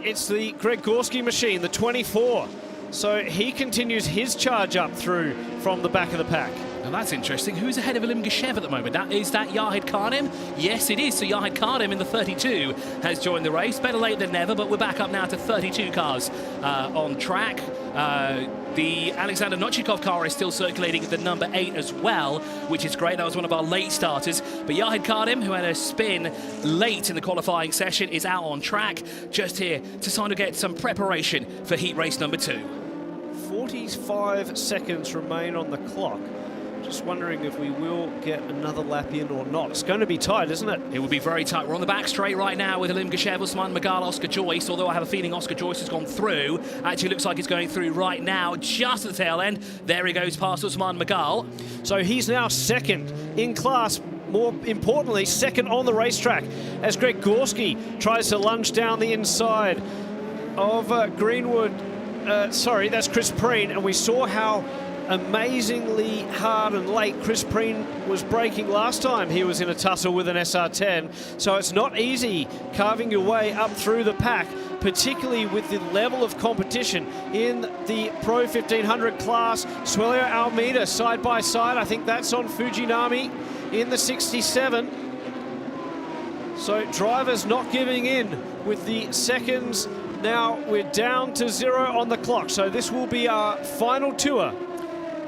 it's the Greg Gorski machine, the 24. So he continues his charge up through from the back of the pack. Now that's interesting. Who's ahead of Alim Geshev at the moment? Is that Yahid Karnim? Yes, it is. So Yahid Karnim in the 32 has joined the race. Better late than never, but we're back up now to 32 cars on track. The Alexander Nochikov car is still circulating at the number 8 as well, which is great. That was one of our late starters. But Yahid Karnim, who had a spin late in the qualifying session, is out on track, just here to kind of get some preparation for heat race number 2. 45 seconds remain on the clock. Just wondering if we will get another lap in or not. It's going to be tight, isn't it? It will be very tight. We're on the back straight right now with Alim Geshev, Usman Magal, Oscar Joyce, although I have a feeling Oscar Joyce has gone through. Actually looks like he's going through right now, just at the tail end. There he goes past Usman Magal. So he's now second in class. More importantly, second on the racetrack as Greg Gorski tries to lunge down the inside of Greenwood. Sorry, that's Chris Preen, and we saw how amazingly hard and late Chris Preen was braking last time he was in a tussle with an SR10. So it's not easy carving your way up through the pack, particularly with the level of competition in the Pro 1500 class. Suelio Almeida side by side. I think that's on Fujinami in the 67. So drivers not giving in with the seconds. Now we're down to 0 on the clock, so this will be our final tour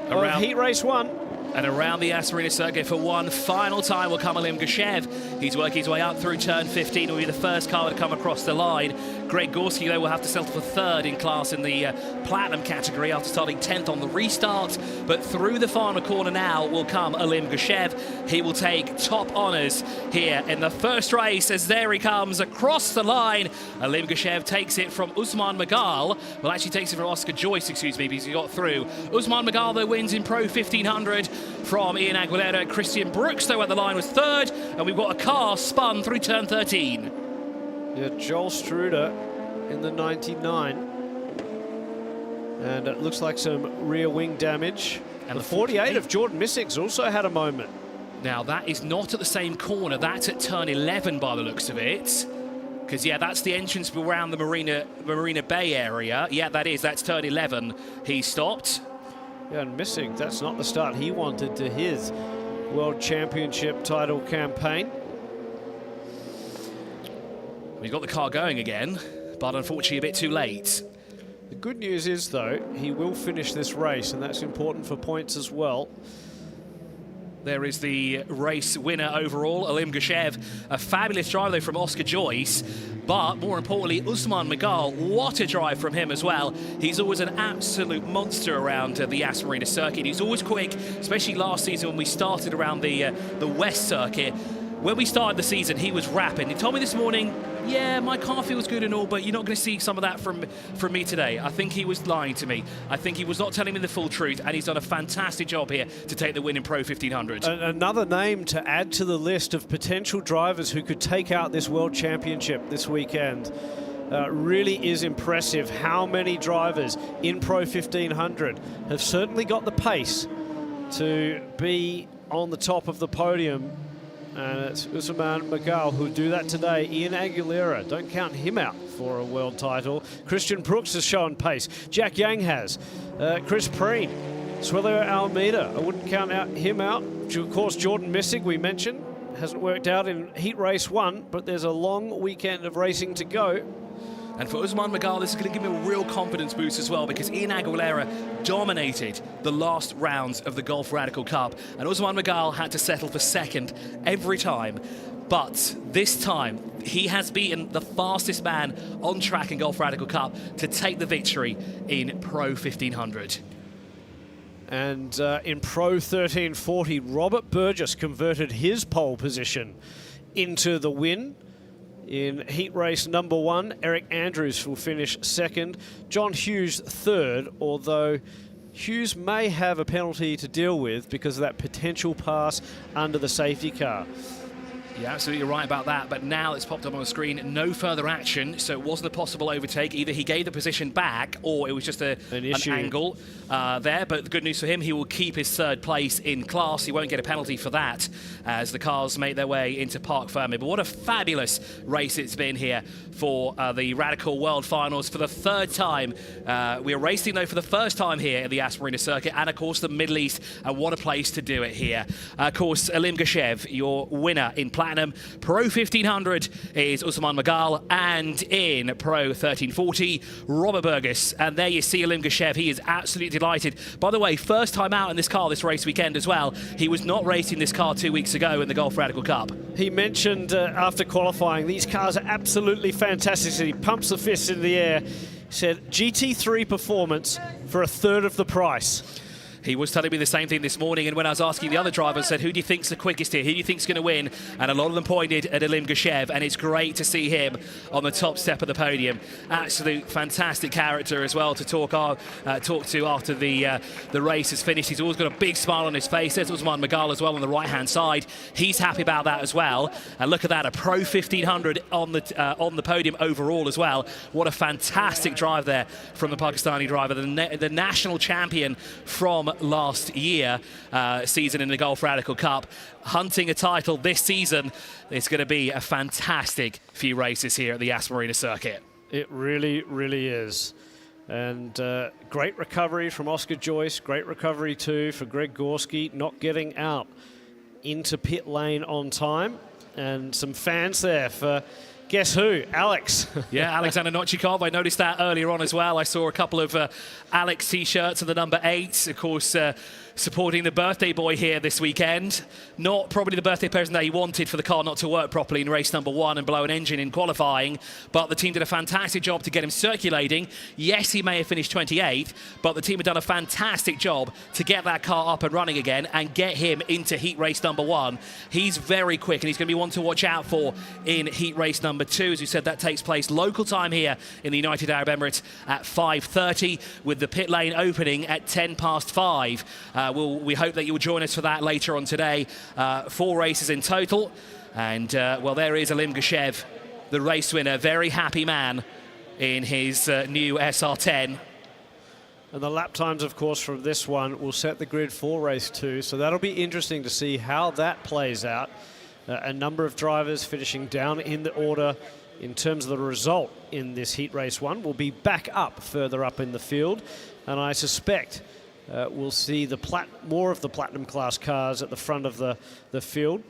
of Heat Race 1. And around the Yas Marina circuit for one final time will come Alim Geshev. He's working his way up through turn 15. Will be the first car to come across the line. Greg Gorski, though, will have to settle for third in class in the Platinum category after starting 10th on the restart. But through the final corner now will come Alim Geshev. He will take top honours here in the first race as there he comes across the line. Alim Geshev takes it from Usman Magal. Well, actually takes it from Oscar Joyce, excuse me, because he got through. Usman Magal, though, wins in Pro 1500 from Ian Aguilera. Christian Brooks, though, at the line was third. And we've got a car spun through turn 13. Yeah, Joel Struder in the 99. And it looks like some rear wing damage. And the 48 of Jordan Missig's also had a moment. Now, that is not at the same corner. That's at turn 11 by the looks of it. Because, yeah, that's the entrance around the Marina Bay area. Yeah, that is. That's turn 11. He stopped. Yeah, and Missig, that's not the start he wanted to his World Championship title campaign. He's got the car going again, but unfortunately a bit too late. The good news is, though, he will finish this race, and that's important for points as well. There is the race winner overall, Alim Geshev. A fabulous drive, though, from Oscar Joyce. But more importantly, Usman Magal, what a drive from him as well. He's always an absolute monster around the Yas Marina circuit. He's always quick, especially last season when we started around the West circuit. When we started the season, he was rapid. He told me this morning, yeah, my car feels good and all, but you're not going to see some of that from me today. I think he was lying to me. I think he was not telling me the full truth, and he's done a fantastic job here to take the win in Pro 1500. Another name to add to the list of potential drivers who could take out this World Championship this weekend. Really is impressive how many drivers in Pro 1500 have certainly got the pace to be on the top of the podium. And it's Usman Magal who'll do that today. Ian Aguilera, don't count him out for a world title. Christian Brooks has shown pace. Jack Yang has. Chris Preen, Suelio Almeida, I wouldn't count him out. Of course, Jordan Missig, we mentioned, hasn't worked out in heat race 1, but there's a long weekend of racing to go. And for Usman Magal, this is going to give him a real confidence boost as well, because Ian Aguilera dominated the last rounds of the Golf Radical Cup. And Usman Magal had to settle for second every time. But this time, he has beaten the fastest man on track in Golf Radical Cup to take the victory in Pro 1500. And in Pro 1340, Robert Burgess converted his pole position into the win. In heat race number 1, Eric Andrews will finish second, John Hughes third, although Hughes may have a penalty to deal with because of that potential pass under the safety car. You're absolutely right about that, but now it's popped up on the screen, no further action, so it wasn't a possible overtake. Either he gave the position back or it was just an angle there, but the good news for him, he will keep his third place in class. He won't get a penalty for that as the cars make their way into Parc Fermé. But what a fabulous race it's been here for the Radical World Finals for the third time. We are racing, though, for the first time here at the Yas Marina circuit, and, of course, the Middle East, and what a place to do it here. Of course, Alim Geshev, your winner in Platinum. Pro 1500 is Usman Magal, and in Pro 1340, Robert Burgess. And there you see Alim Geshev. He is absolutely delighted. By the way, first time out in this car this race weekend as well. He was not racing this car 2 weeks ago in the Golf Radical Cup. He mentioned after qualifying, these cars are absolutely fantastic. He pumps the fist in the air. He said, GT3 performance for a third of the price. He was telling me the same thing this morning, and when I was asking the other drivers, I said, who do you think's the quickest here? Who do you think's going to win? And a lot of them pointed at Alim Geshev, and it's great to see him on the top step of the podium. Absolute fantastic character as well to talk to after the race is finished. He's always got a big smile on his face. There's Usman Magal as well on the right-hand side. He's happy about that as well. And look at that, a Pro 1500 on the podium overall as well. What a fantastic drive there from the Pakistani driver, the national champion from last year season in the Golf Radical Cup, hunting a title this season. It's going to be a fantastic few races here at the Yas Marina circuit. It really, really is. And great recovery from Oscar Joyce, great recovery too for Greg Gorski, not getting out into pit lane on time. And some fans there for guess who? Alex. Yeah, Alexander Nochikov. I noticed that earlier on as well. I saw a couple of Alex T-shirts of the number 8. Of course, supporting the birthday boy here this weekend. Not probably the birthday present that he wanted for the car not to work properly in race number 1 and blow an engine in qualifying, but the team did a fantastic job to get him circulating. Yes, he may have finished 28th, but the team have done a fantastic job to get that car up and running again and get him into heat race number 1. He's very quick, and he's going to be one to watch out for in heat race number 2. As we said, that takes place local time here in the United Arab Emirates at 5:30, with the pit lane opening at 5:10. We hope that you'll join us for that later on today. 4 races in total. And, well, there is Alim Gushev, the race winner. Very happy man in his new SR10. And the lap times, of course, from this one will set the grid for race 2. So that'll be interesting to see how that plays out. A number of drivers finishing down in the order in terms of the result in this heat race 1 will be back up further up in the field. And I suspect we'll see more of the platinum class cars at the front of the field.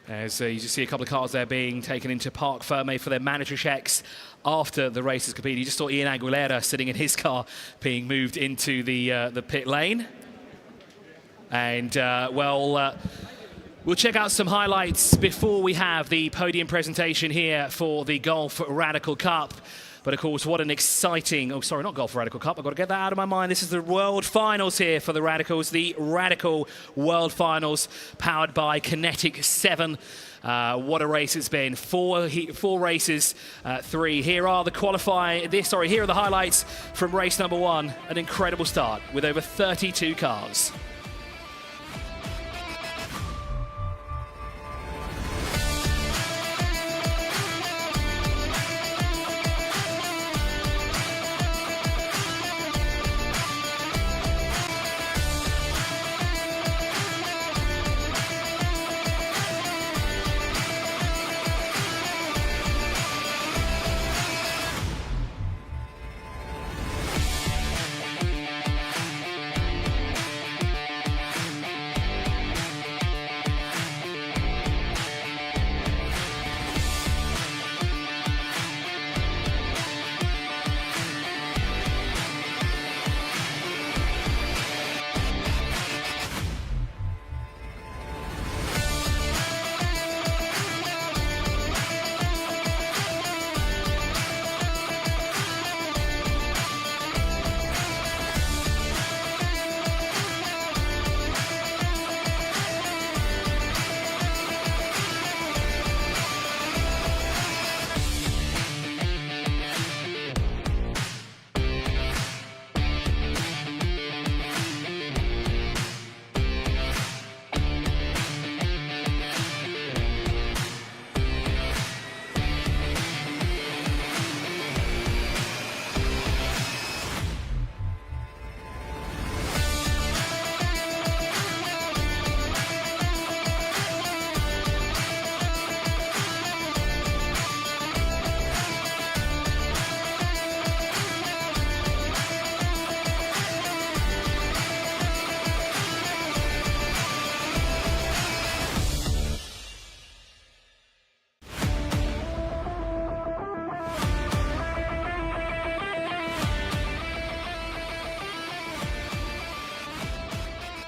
As you just see a couple of cars there being taken into Parc Fermé for their mandatory checks after the race is completed. You just saw Ian Aguilera sitting in his car being moved into the pit lane. And, we'll check out some highlights before we have the podium presentation here for the Golf Radical Cup. But of course, what an exciting, oh sorry, not Golf Radical Cup, I've got to get that out of my mind. This is the World Finals here for the Radicals, the Radical World Finals, powered by Kinetic 7. What a race it's been. 4 races, 3. Here are the here are the highlights from race number 1. An incredible start with over 32 cars.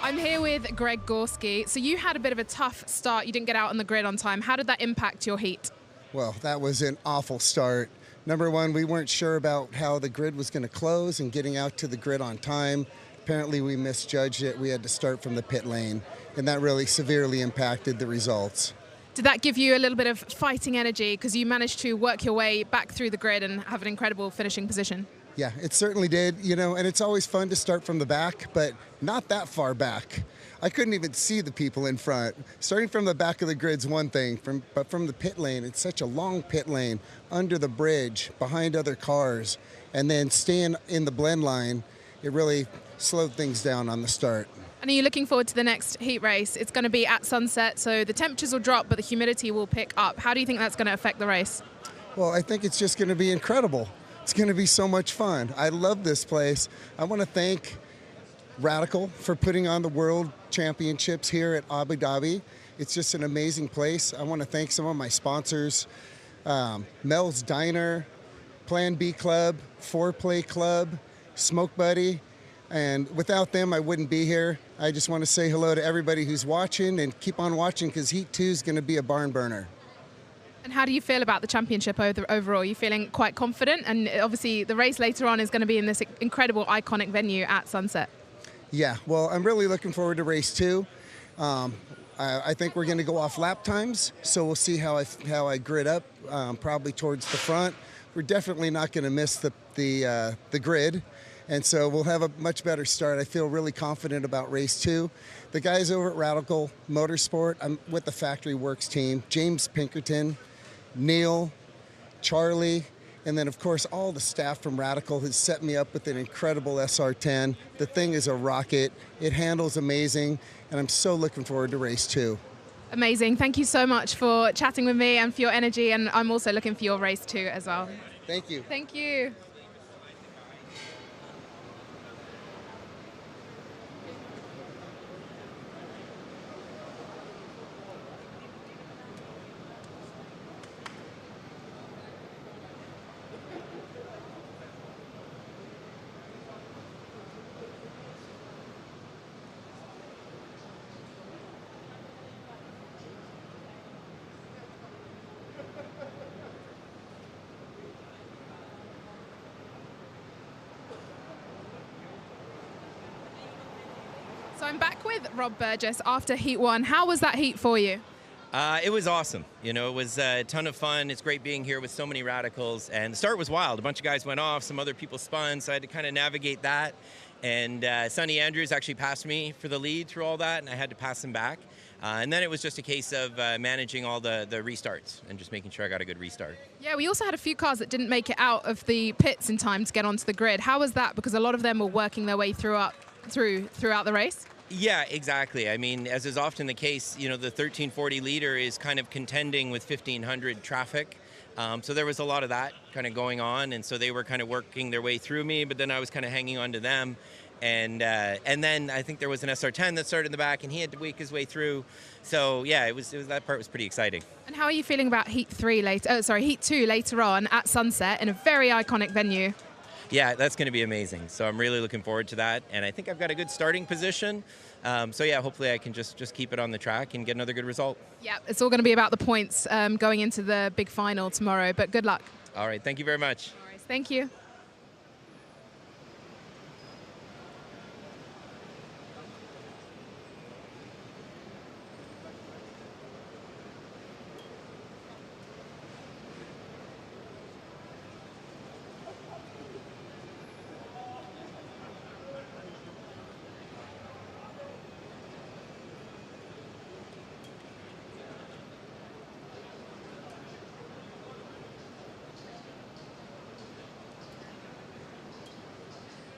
I'm here with Greg Gorski. So you had a bit of a tough start. You didn't get out on the grid on time. How did that impact your heat? Well, that was an awful start. Number one, we weren't sure about how the grid was going to close and getting out to the grid on time. Apparently we misjudged it. We had to start from the pit lane, and that really severely impacted the results. Did that give you a little bit of fighting energy because you managed to work your way back through the grid and have an incredible finishing position? Yeah, it certainly did, you know, and it's always fun to start from the back, but not that far back. I couldn't even see the people in front. Starting from the back of the grid's one thing, but from the pit lane, it's such a long pit lane, under the bridge, behind other cars, and then staying in the blend line, it really slowed things down on the start. And are you looking forward to the next heat race? It's going to be at sunset, so the temperatures will drop, but the humidity will pick up. How do you think that's going to affect the race? Well, I think it's just going to be incredible. It's going to be so much fun. I love this place. I want to thank Radical for putting on the World Championships here at Abu Dhabi. It's just an amazing place. I want to thank some of my sponsors, Mel's Diner, Plan B Club, Foreplay Club, Smoke Buddy, And without them, I wouldn't be here. I just want to say hello to everybody who's watching and keep on watching because Heat 2 is going to be a barn burner. And how do you feel about the championship overall? Are you feeling quite confident? And obviously the race later on is going to be in this incredible iconic venue at Sunset. Yeah, well, I'm really looking forward to race 2. I think we're going to go off lap times, so we'll see how I grid up, probably towards the front. We're definitely not going to miss the grid, and so we'll have a much better start. I feel really confident about race 2. The guys over at Radical Motorsport, I'm with the Factory Works team, James Pinkerton, Neil, Charlie, and then, of course, all the staff from Radical has set me up with an incredible SR10. The thing is a rocket. It handles amazing, and I'm so looking forward to race 2. Amazing. Thank you so much for chatting with me and for your energy, and I'm also looking for your race 2 as well. Thank you. Thank you. So I'm back with Rob Burgess after Heat 1. How was that heat for you? It was awesome. You know, it was a ton of fun. It's great being here with so many radicals. And the start was wild. A bunch of guys went off, some other people spun, so I had to kind of navigate that. And Sonny Andrews actually passed me for the lead through all that, and I had to pass him back. And then it was just a case of managing all the restarts and just making sure I got a good restart. Yeah, we also had a few cars that didn't make it out of the pits in time to get onto the grid. How was that? Because a lot of them were working their way throughout the race. Yeah, exactly. I mean, as is often the case, you know, the 1340 leader is kind of contending with 1500 traffic. So there was a lot of that kind of going on, and so they were kind of working their way through me, but then I was kind of hanging on to them. And then I think there was an SR10 that started in the back, and he had to wake his way through. So yeah, it was that part was pretty exciting. And how are you feeling about Heat 2 later on at Sunset in a very iconic venue? Yeah, that's going to be amazing. So I'm really looking forward to that, and I think I've got a good starting position. So yeah, hopefully I can just keep it on the track and get another good result. Yeah, it's all going to be about the points going into the big final tomorrow. But good luck. All right, thank you very much. All right, thank you.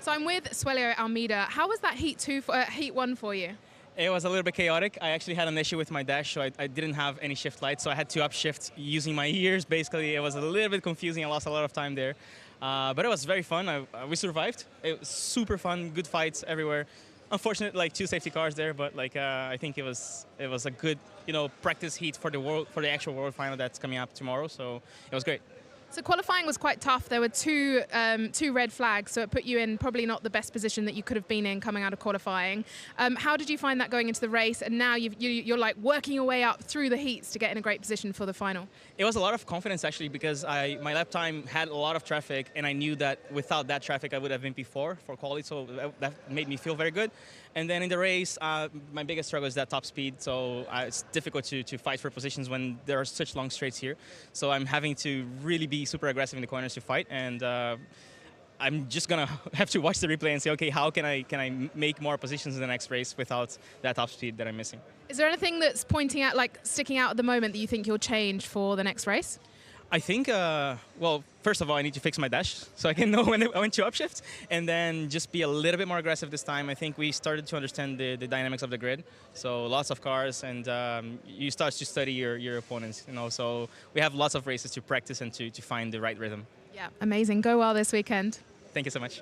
So I'm with Suelio Almeida. How was that Heat 1 for you? It was a little bit chaotic. I actually had an issue with my dash, so I didn't have any shift lights, so I had to upshift using my ears. Basically, it was a little bit confusing. I lost a lot of time there. But it was very fun. We survived. It was super fun, good fights everywhere. Unfortunate, like 2 safety cars there, but like I think it was a good, practice heat for the actual world final that's coming up tomorrow. So it was great. So qualifying was quite tough. There were two red flags, so it put you in probably not the best position that you could have been in coming out of qualifying. How did you find that going into the race? And now you're like working your way up through the heats to get in a great position for the final. It was a lot of confidence actually, because my lap time had a lot of traffic, and I knew that without that traffic I would have been P4 for quality, so that made me feel very good. And then in the race, my biggest struggle is that top speed, so it's difficult to fight for positions when there are such long straights here. So I'm having to really be super aggressive in the corners to fight, and I'm just gonna have to watch the replay and say, okay, how can I make more positions in the next race without that top speed that I'm missing? Is there anything that's sticking out at the moment that you think you'll change for the next race? I think, well, first of all, I need to fix my dash so I can know when to upshift, and then just be a little bit more aggressive this time. I think we started to understand the dynamics of the grid, so lots of cars, and you start to study your opponents, so we have lots of races to practice and to find the right rhythm. Yeah, amazing. Go well this weekend. Thank you so much.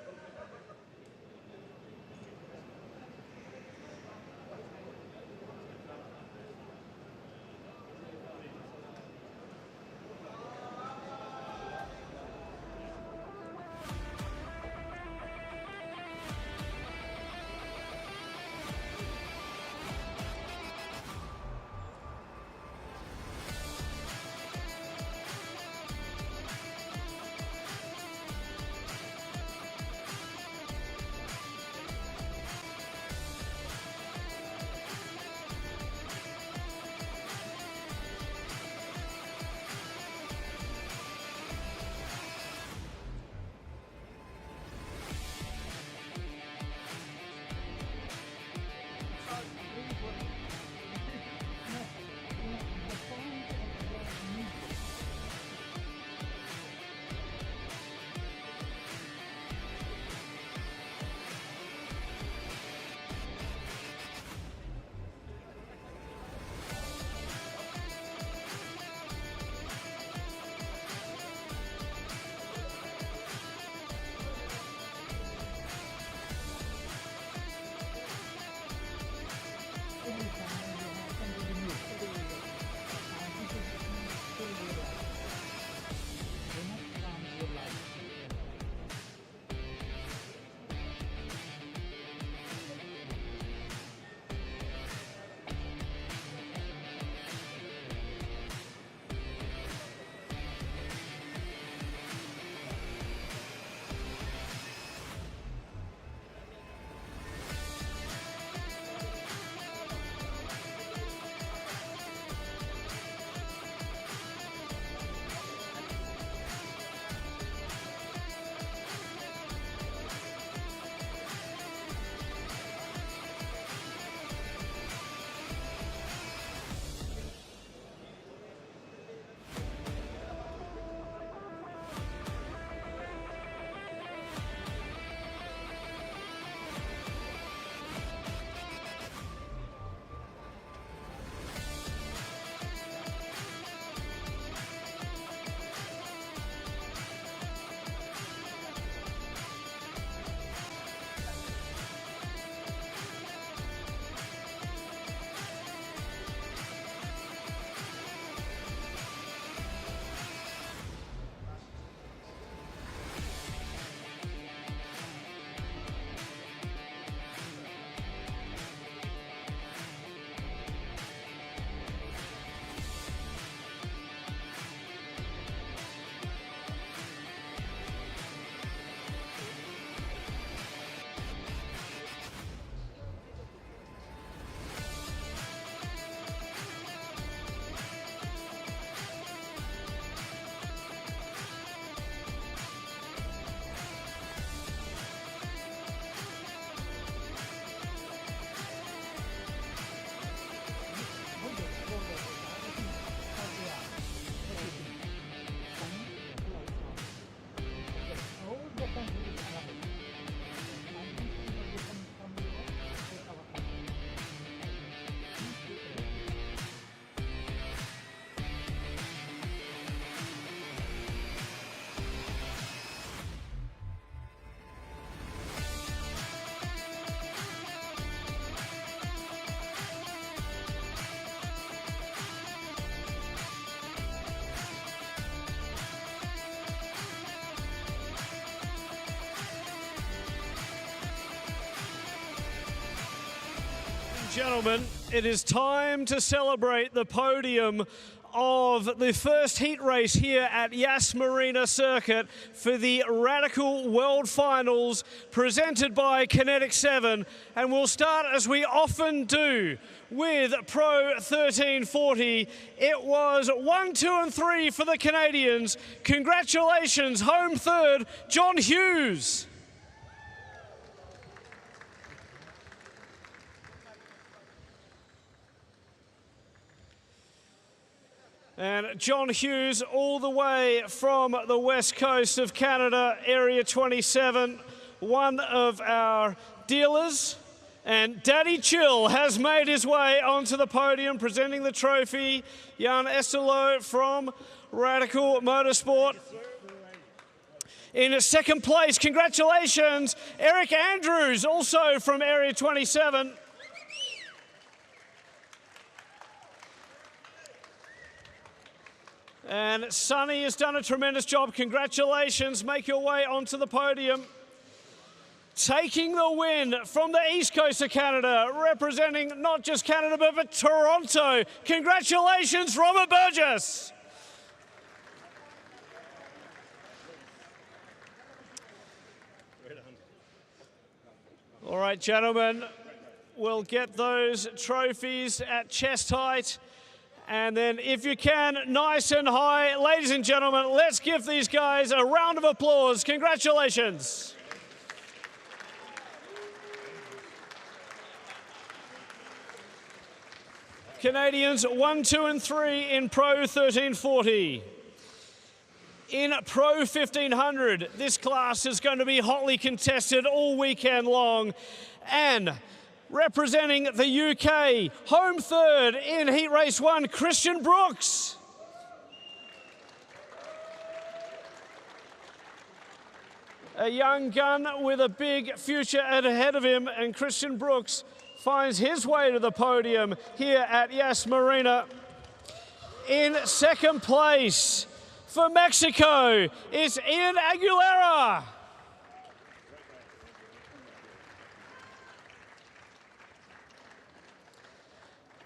Gentlemen, it is time to celebrate the podium of the first heat race here at Yas Marina Circuit for the Radical World Finals presented by Kinetic 7. And we'll start, as we often do, with Pro 1340. It was 1, 2 and 3 for the Canadians. Congratulations, home third, John Hughes. And John Hughes, all the way from the west coast of Canada, Area 27, one of our dealers. And Daddy Chill has made his way onto the podium, presenting the trophy. Jan Estelo from Radical Motorsport. In second place, congratulations, Eric Andrews, also from Area 27. And Sonny has done a tremendous job. Congratulations. Make your way onto the podium. Taking the win from the east coast of Canada, representing not just Canada, but Toronto. Congratulations, Robert Burgess. All right, gentlemen, we'll get those trophies at chest height. And then, if you can, nice and high. Ladies and gentlemen, let's give these guys a round of applause. Congratulations. Canadians 1, 2 and 3 in Pro 1340. In Pro 1500, this class is going to be hotly contested all weekend long. And representing the UK, home third in Heat Race 1, Christian Brooks. A young gun with a big future ahead of him, and Christian Brooks finds his way to the podium here at Yas Marina. In second place for Mexico is Ian Aguilera.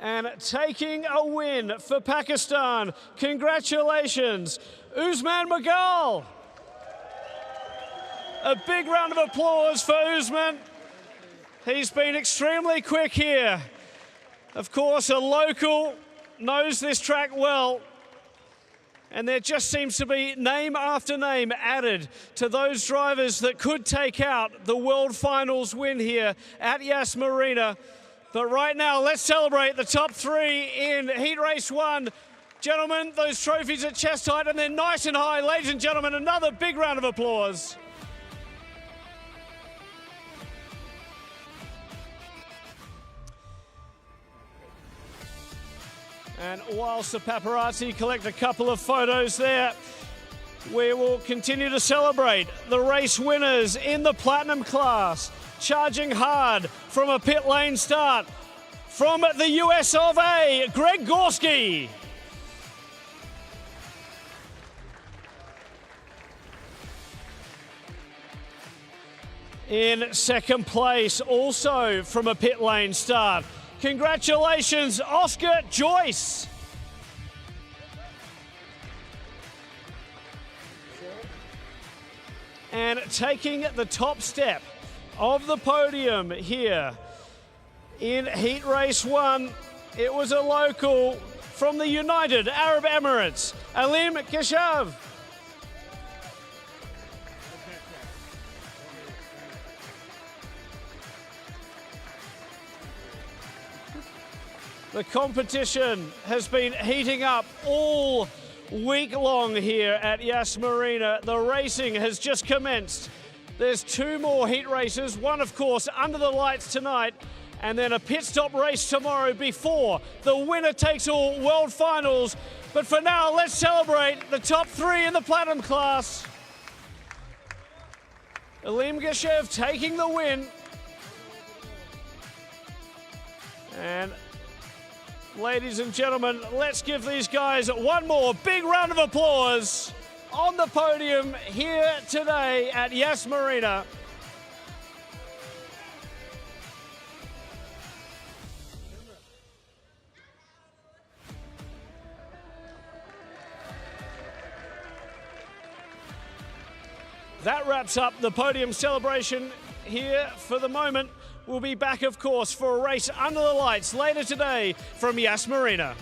And taking a win for Pakistan, congratulations, Usman Magal. A big round of applause for Usman. He's been extremely quick here. Of course, a local, knows this track well. And there just seems to be name after name added to those drivers that could take out the World Finals win here at Yas Marina. But right now, let's celebrate the top three in Heat Race 1. Gentlemen, those trophies at chest height, and they're nice and high. Ladies and gentlemen, another big round of applause. And whilst the paparazzi collect a couple of photos there, we will continue to celebrate the race winners in the Platinum class. Charging hard from a pit lane start from the US of A, Greg Gorski. In second place, also from a pit lane start. Congratulations, Oscar Joyce. And taking the top step of the podium here in Heat Race 1, it was a local from the United Arab Emirates, Alim Keshav. The competition has been heating up all week long here at Yas Marina. The racing has just commenced. There's two more heat races, one of course under the lights tonight, and then a pit stop race tomorrow before the winner takes all World Finals. But for now, let's celebrate the top three in the Platinum class. Alim Geshev taking the win. And ladies and gentlemen, let's give these guys one more big round of applause on the podium here today at Yas Marina. that wraps up the podium celebration here for the moment. We'll be back, of course, for a race under the lights later today from Yas Marina.